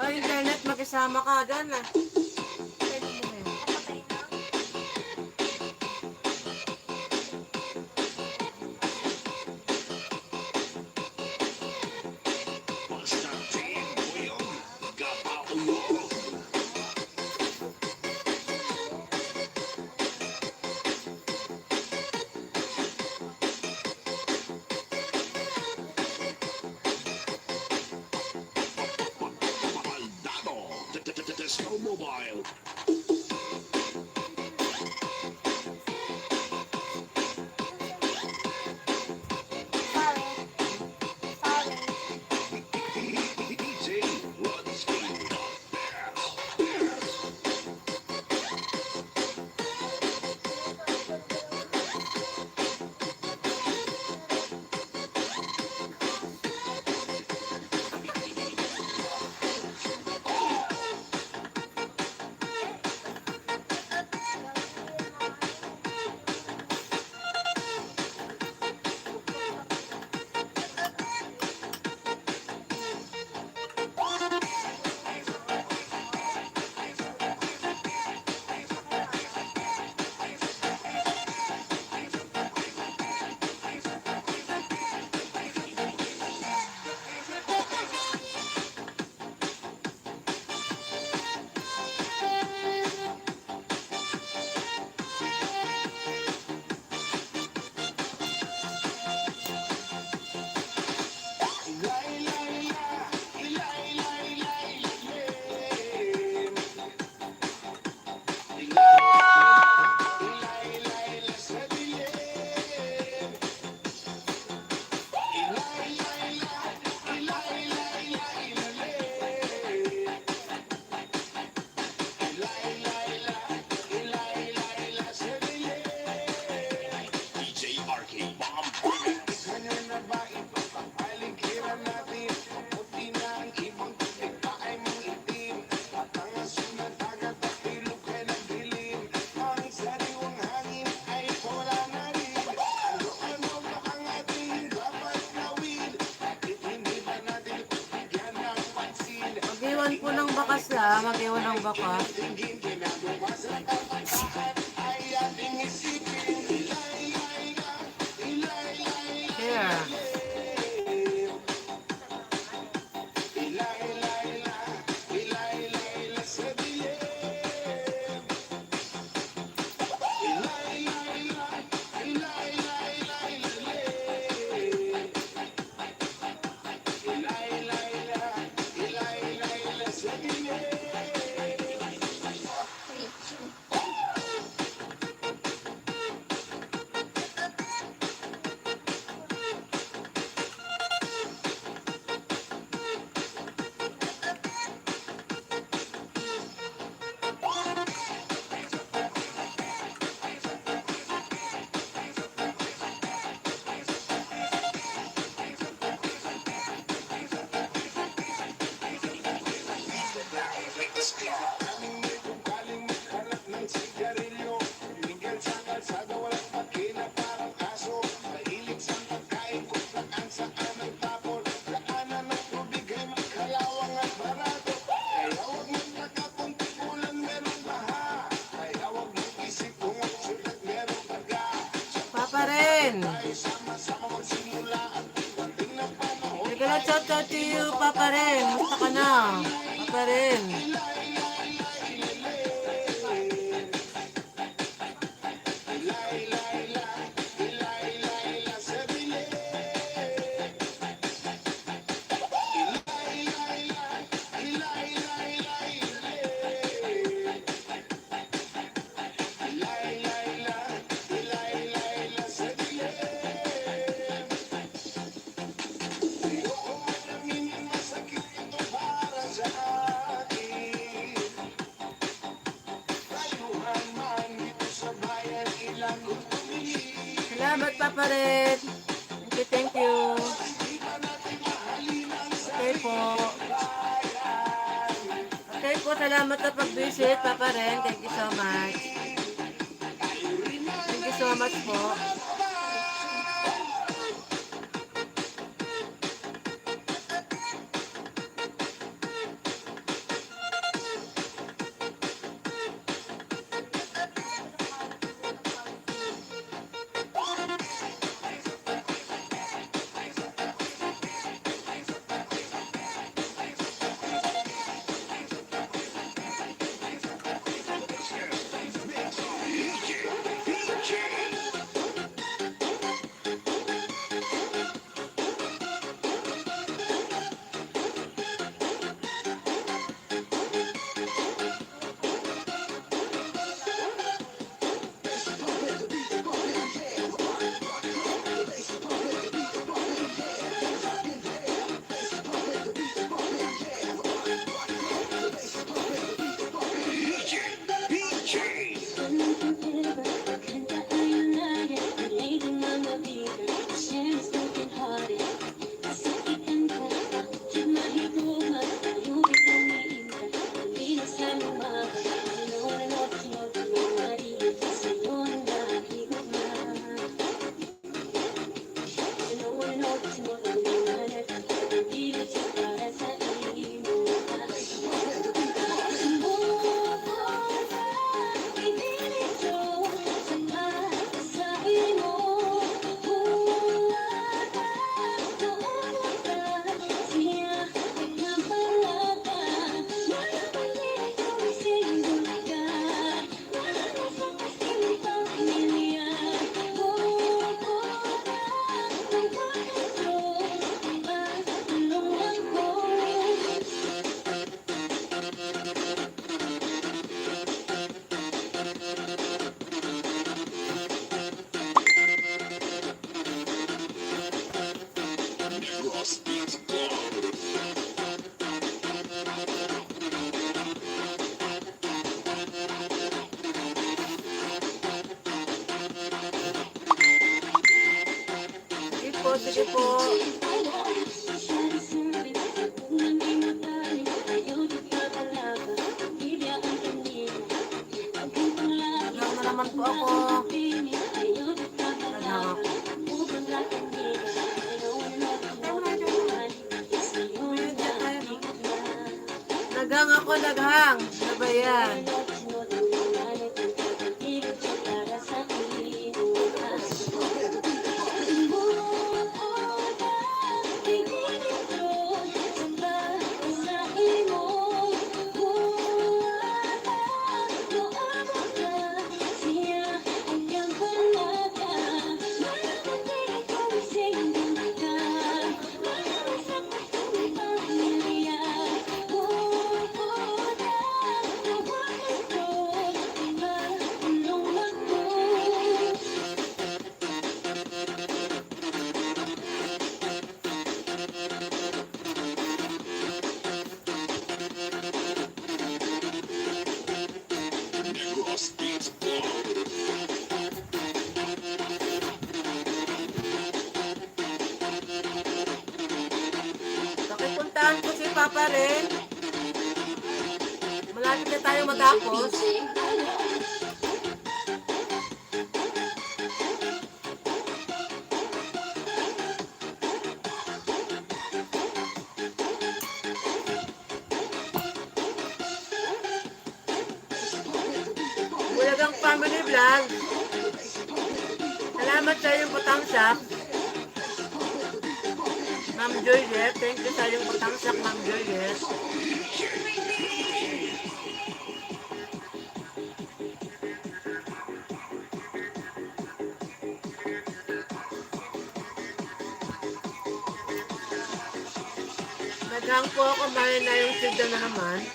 S1: Ay, internet, makisama ka dyan ah.
S2: Disco Mobile. DJ Rodsky. DJ Arcade Bomb Remix.
S1: Mag-iwan po ng bakas mag-iwan ng bakas. Share. Papa rin. Regala shout out to you, Papa rin. Musta ka na? Papa rin. Salamat, Papa rin. Thank you. Okay po. Okay po, salamat sa pag-visit, Papa rin. Thank you so much. Thank you so much po. you po. Naghang na naman po ako. Naghang ako. Naghang ako, naghang. Ano ba yan? Pakipuntahan ko si Papa rin. Malapit na tayo matapos. Bulagang Family Vlog. Salamat sa iyong patangsak. Ma'am Juliet, thank you sa iyong patangsak, Ma'am Juliet. Naghang po ako, mahal na yung silda na naman.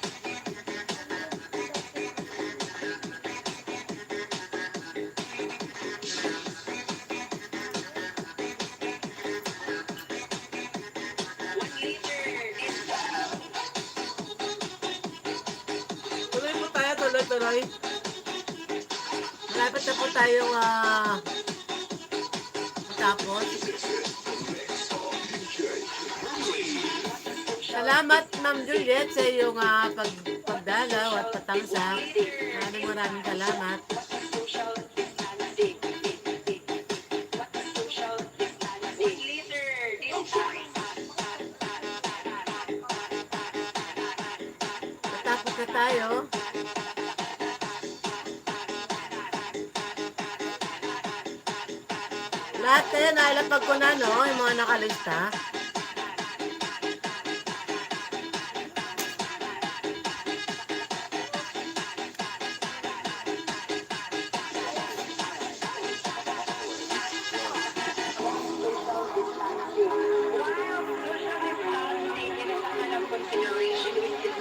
S1: Tuloy po tayo, tuloy. Malapit na po tayong matapos. Salamat, Ma'am Juliet, sa iyong pagdalaw at patangsak. Maraming salamat. Matapos na tayo. Lahat kayo nailapag ko na, no? Yung mga nakalista.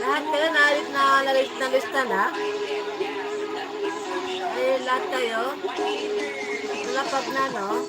S1: Lahat kayo na lista na? Ay, lahat kayo? Nalapag na, no?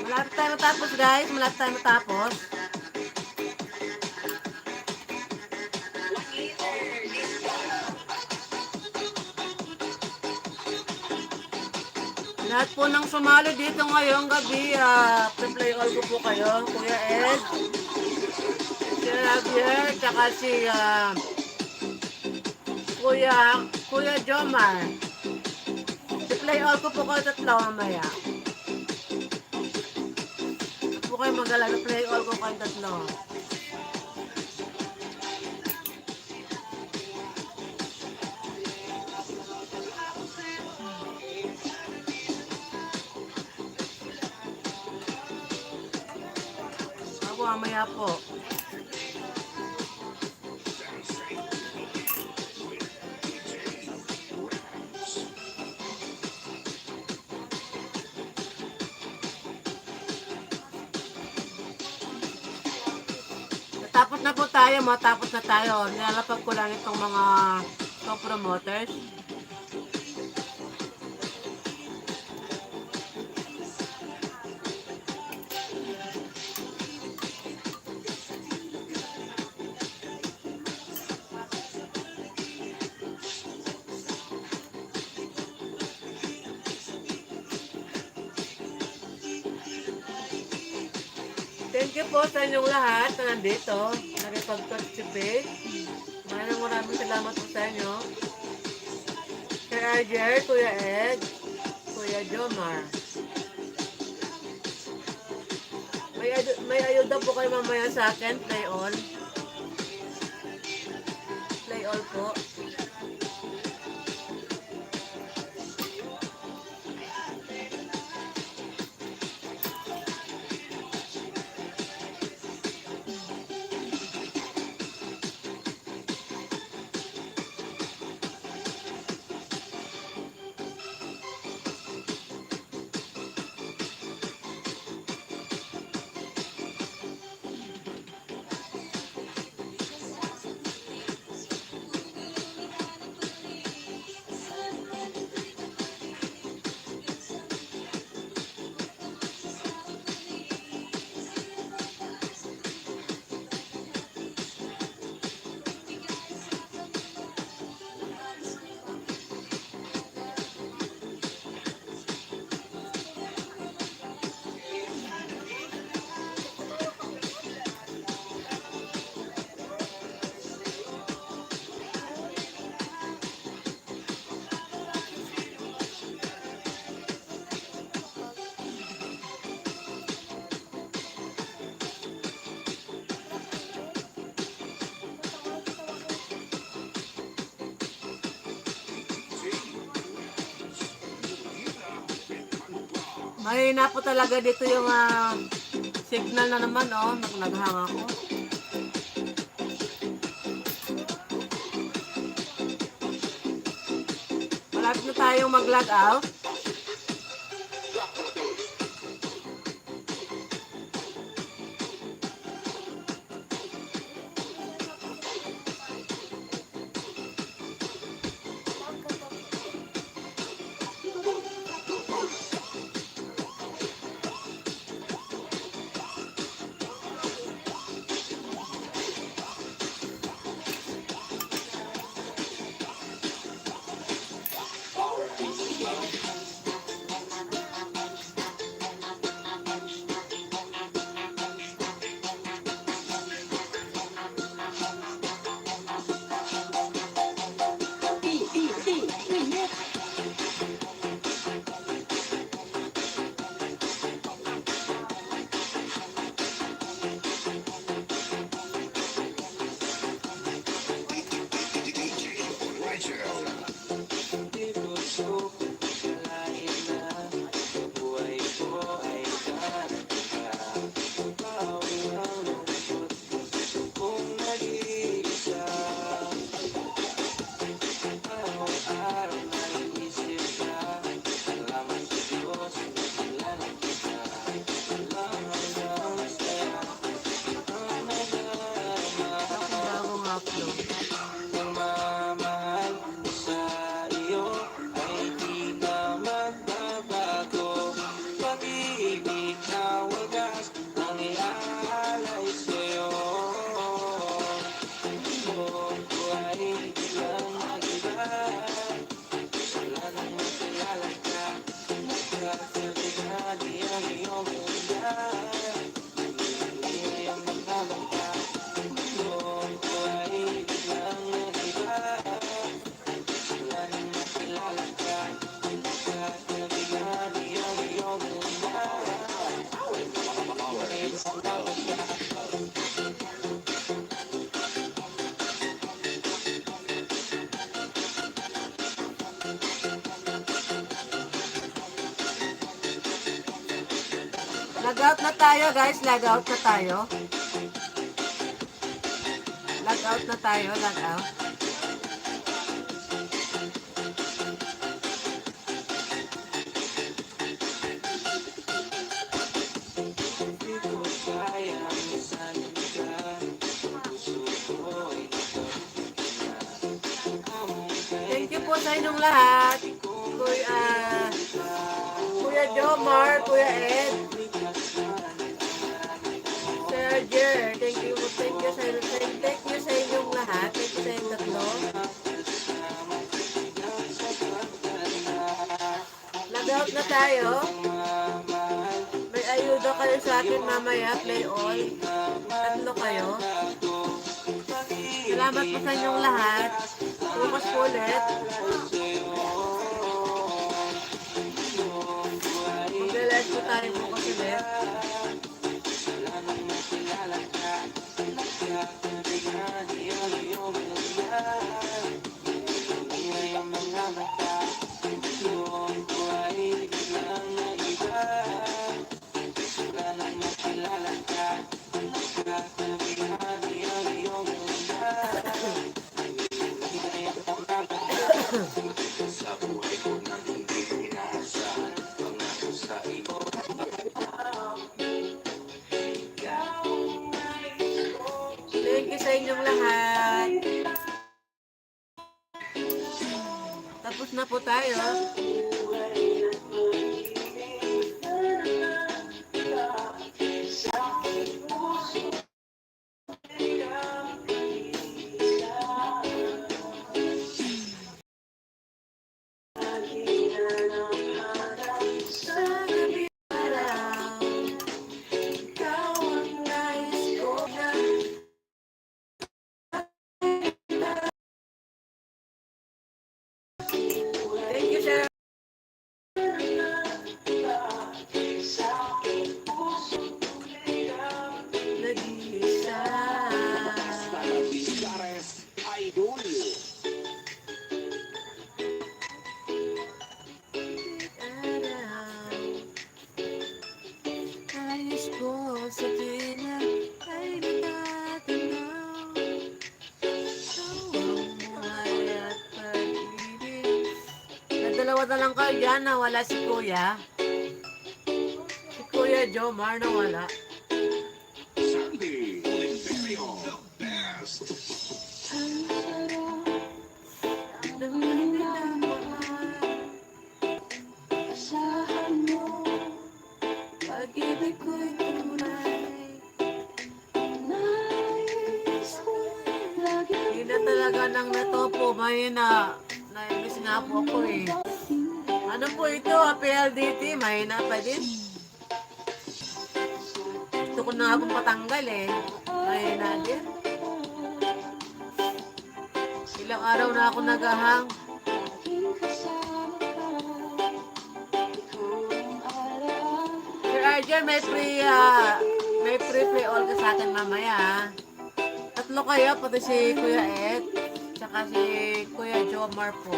S1: Malapit tayo matapos guys. Malapit tayo matapos.
S4: 1 liter. Discount.
S1: Lahat po ng sumali dito ngayong gabi, play all ko po kayo. Kuya Ed, si Javier, tsaka si Kuya Jomar. Play all ko po kayo tatlo mamaya. Huwag po kayo mag-alala, play all ko kayo tatlo. Ako mamaya po. Matapos na po tayo, matapos na tayo. Nilalapag ko lang itong mga promoters. Thank you po sa inyong lahat na nandito, nakipag-participate. Maraming salamat po sa inyo. Sir Arger, Kuya Ed, Kuya Jomar. May ayuda po kayo mamaya sa akin, play all. Play all po. Mahina po talaga dito yung signal na naman, oh. Naghang ako. Malapit na tayong mag-log out.
S3: pag-ibig na wagas ang iaalay sa'yo. Buong buhay bilang mag-iba, wala nang makilala ka. Nagkasabi na di ang iyong ganda, hindi ang mga bangka. Buong buhay bilang mag-iba, wala nang makilala ka. Nagkasabi na di ang iyong ganda, hindi ang mga bangka.
S1: Log out na tayo, guys. Log out na tayo. Log out na tayo. Log out.
S3: Hindi ko kayang masanib ka, puso ko'y nakapit na.
S1: Thank you po sa inyong lahat. Kuya Jomar, Kuya Ed, Sir Jer, thank you sa inyong lahat. Thank you sa inyong tatlo. Log out na tayo. May ayuda kayo sa akin mamaya, play all. Tatlo kayo. Salamat po sa inyong lahat. Bukas po ulit. Mag-live po tayo bukas ulit.
S3: Sa buhay ko nang hindi ko inaasahan, pangako sa iyo.
S1: Thank you sa inyong lahat. Tapos na po tayo. Thank you, sir. Nag-iisa.
S2: Discares Idol.
S1: Ayos ko sa tina ay natatanaw. Tawang buhay at pag-ibig. Nadalawa na lang kayo dyan, nawala si Kuya. Si Kuya Jomar nawala.
S2: Sandy Oliverio, the best.
S1: Pag-ibig ko'y tunay. Hindi na talaga nang natopo. Mahina. Nainis nga po ako eh. Ano po ito? PLDT. Mahina pa din. Gusto ko na nga pong patanggal eh. Mahina din. Ilang araw na ako naghahang. Sir Arjen, may free play all ka sa akin mamaya ha. Tatlo kayo, pati si Kuya Ed, tsaka si Kuya Jomar po.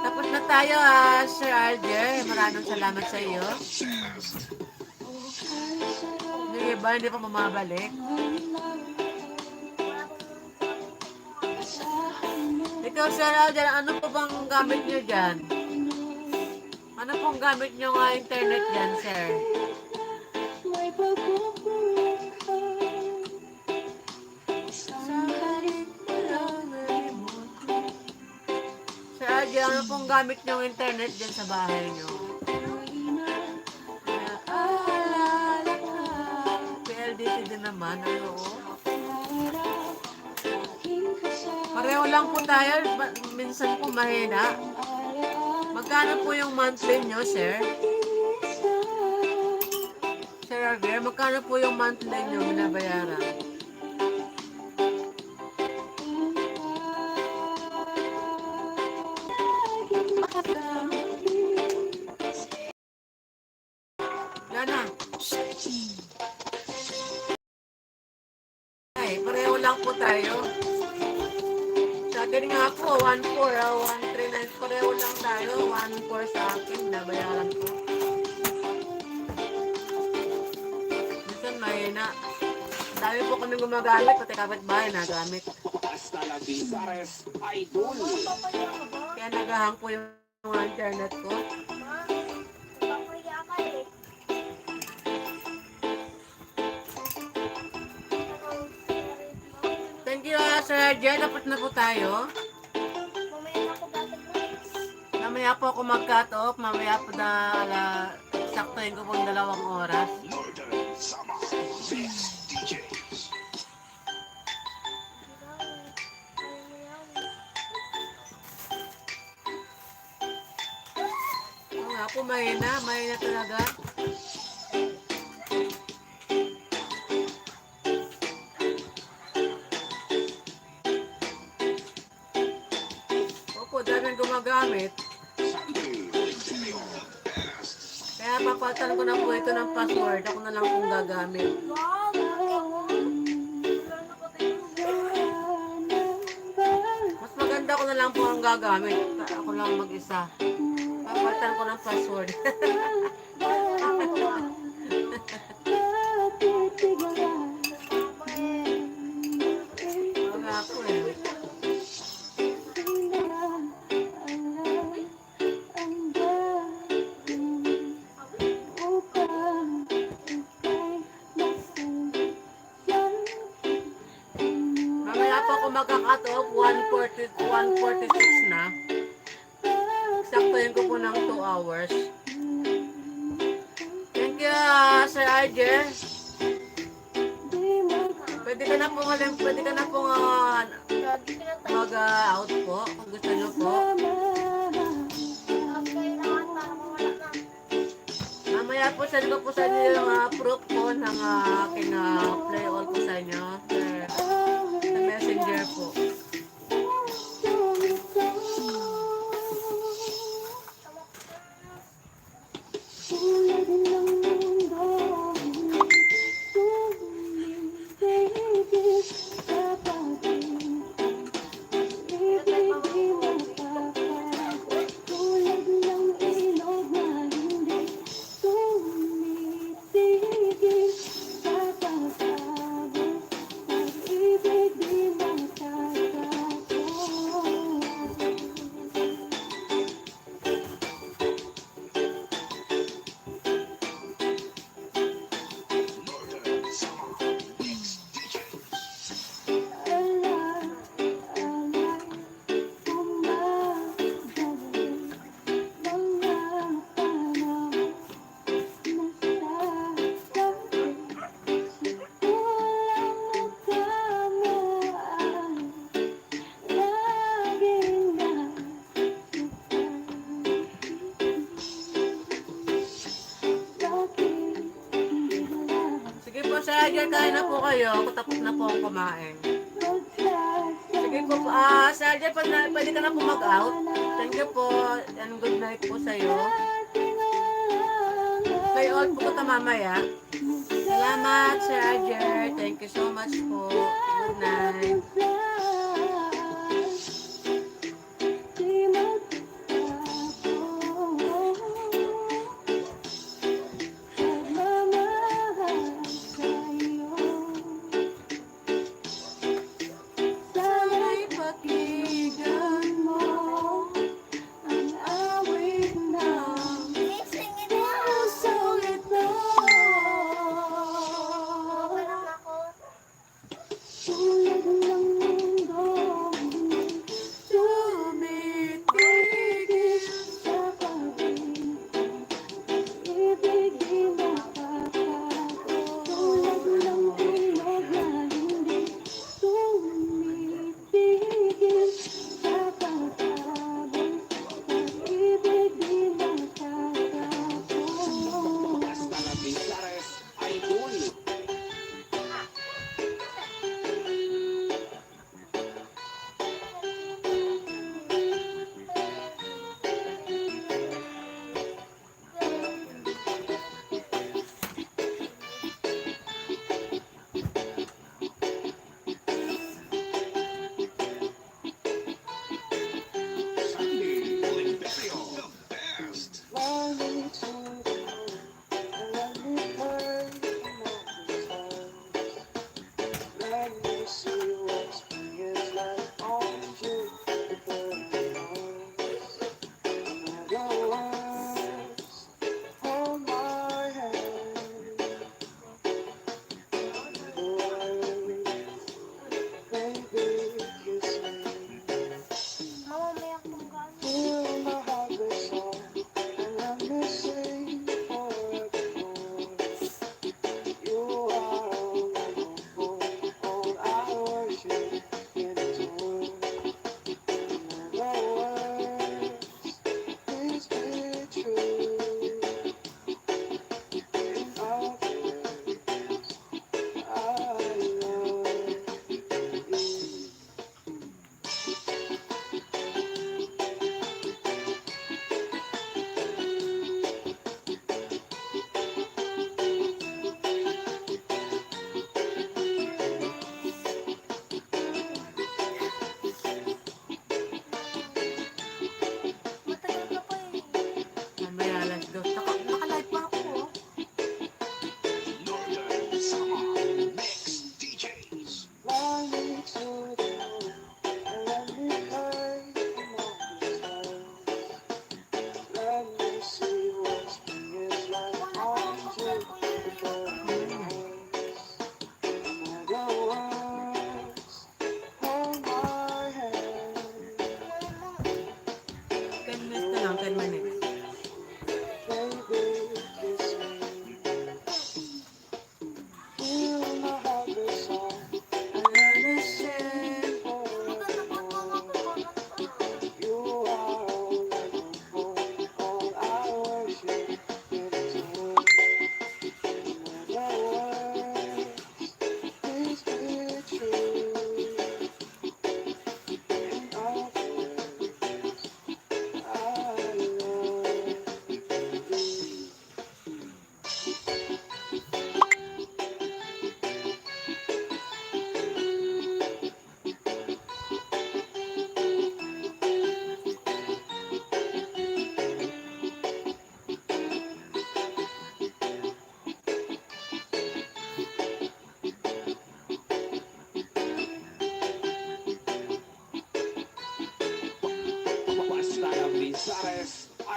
S1: Tapos na tayo Sir Arjen. Maraming salamat sa iyo. Hindi ba, hindi pa mamabalik? Ikaw Sir Arjen, ano po bang gamit nyo dyan? Ano pong gamit nyo nga internet dyan, sir? Sir Arjen, ano pong gamit nyo internet dyan sa bahay nyo? naman. Ay, oo. Pareho lang po tayo. Minsan po mahina. Magkano po yung monthly nyo, sir? Sir Javier, magkano po yung monthly nyo binabayaran? Yan na. Ay, pareho lang po tayo. Sa akin nga po, 1,400, 1,390, pareho lang tayo. 1,400 sa akin, nabayaran ko. Minsan mahina. Dami po kami gumagamit, pati kapitbahay nagamit.
S2: Hasta la Visares, idol.
S1: Kaya nagahang po yung internet ko. Thank you, Sir Jen. Dapat na po tayo. Mamaya po ako mag-cut off. Mamaya po saktuhin ko po 2 oras.
S2: Northern Sama, best DJs.
S1: Oo nga po, mahina. Mahina talaga. Opo, daming gumagamit.
S2: Sunday, Stereo, best.
S1: Kaya papalitan ko na po ito ng password. Ako na lang pong gagamit. Mas maganda ko na lang po ang gagamit. Ako lang mag-isa. Papalitan ko ng password. Wala ako eh. Mamaya po ako magka-cut off. 1:46 na. Saktuhin ko po ng 2 hours. Thank you, Sir Arjen. Pwede ka na po mag-out po kung gusto nyo po. Mamaya po send ko po sa inyo yung proof po ng aking play all po sa inyo. Sa messenger po.
S2: Northern Sama, best DJs.
S1: Sige po, Sir Arjen, kain na po kayo. Tapos na po akong kumain. Sige po, Sir Arjen, pwede ka na po mag-out. Thank you po, and good night po sa'yo. Play all po ko mamaya. Salamat, Sir Arjen. Thank you so much po. Good night. Sana'y pakinggan mo ang awit ng sulit na. Tulad ng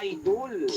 S3: Idol.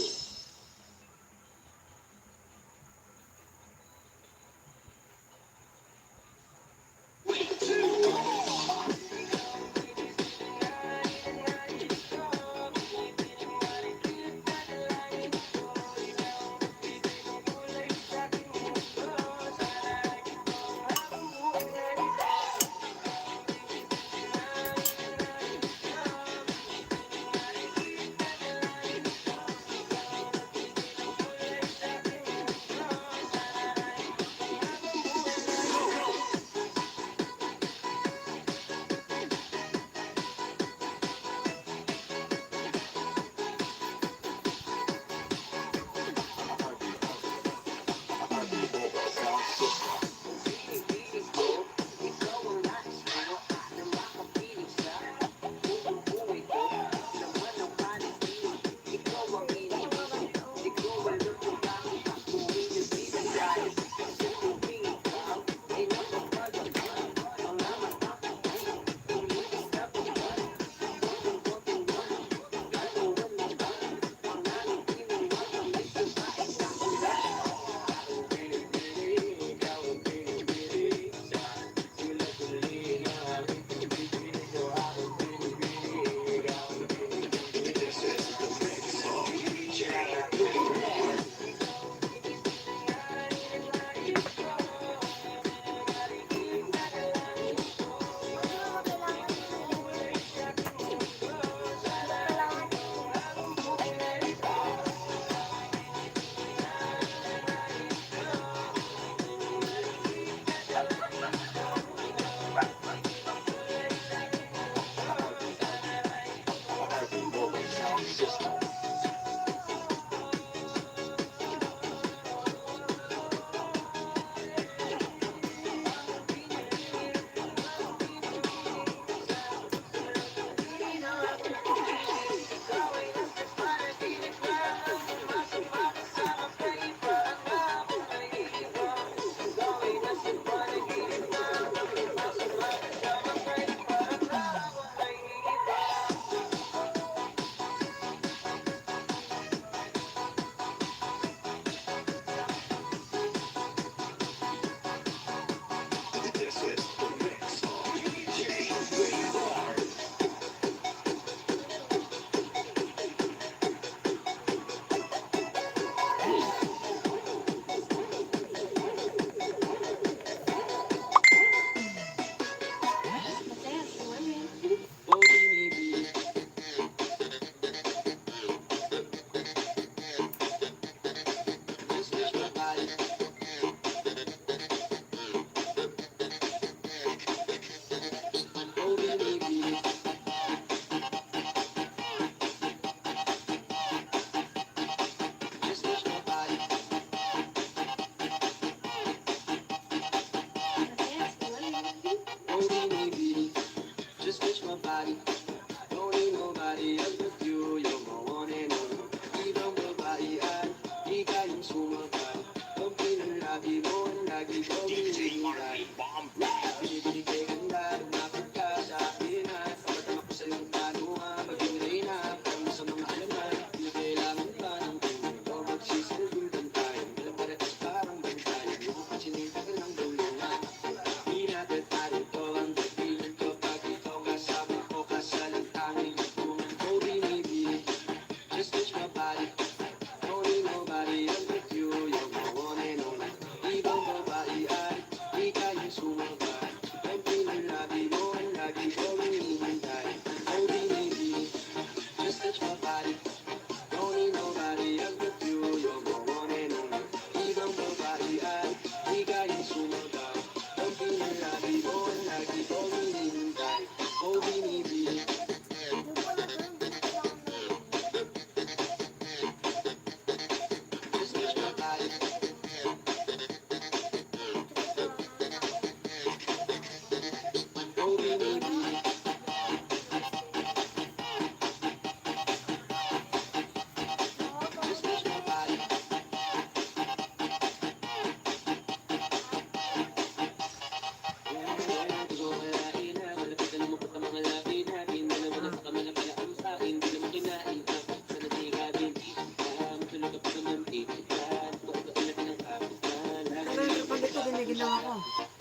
S1: lang ako.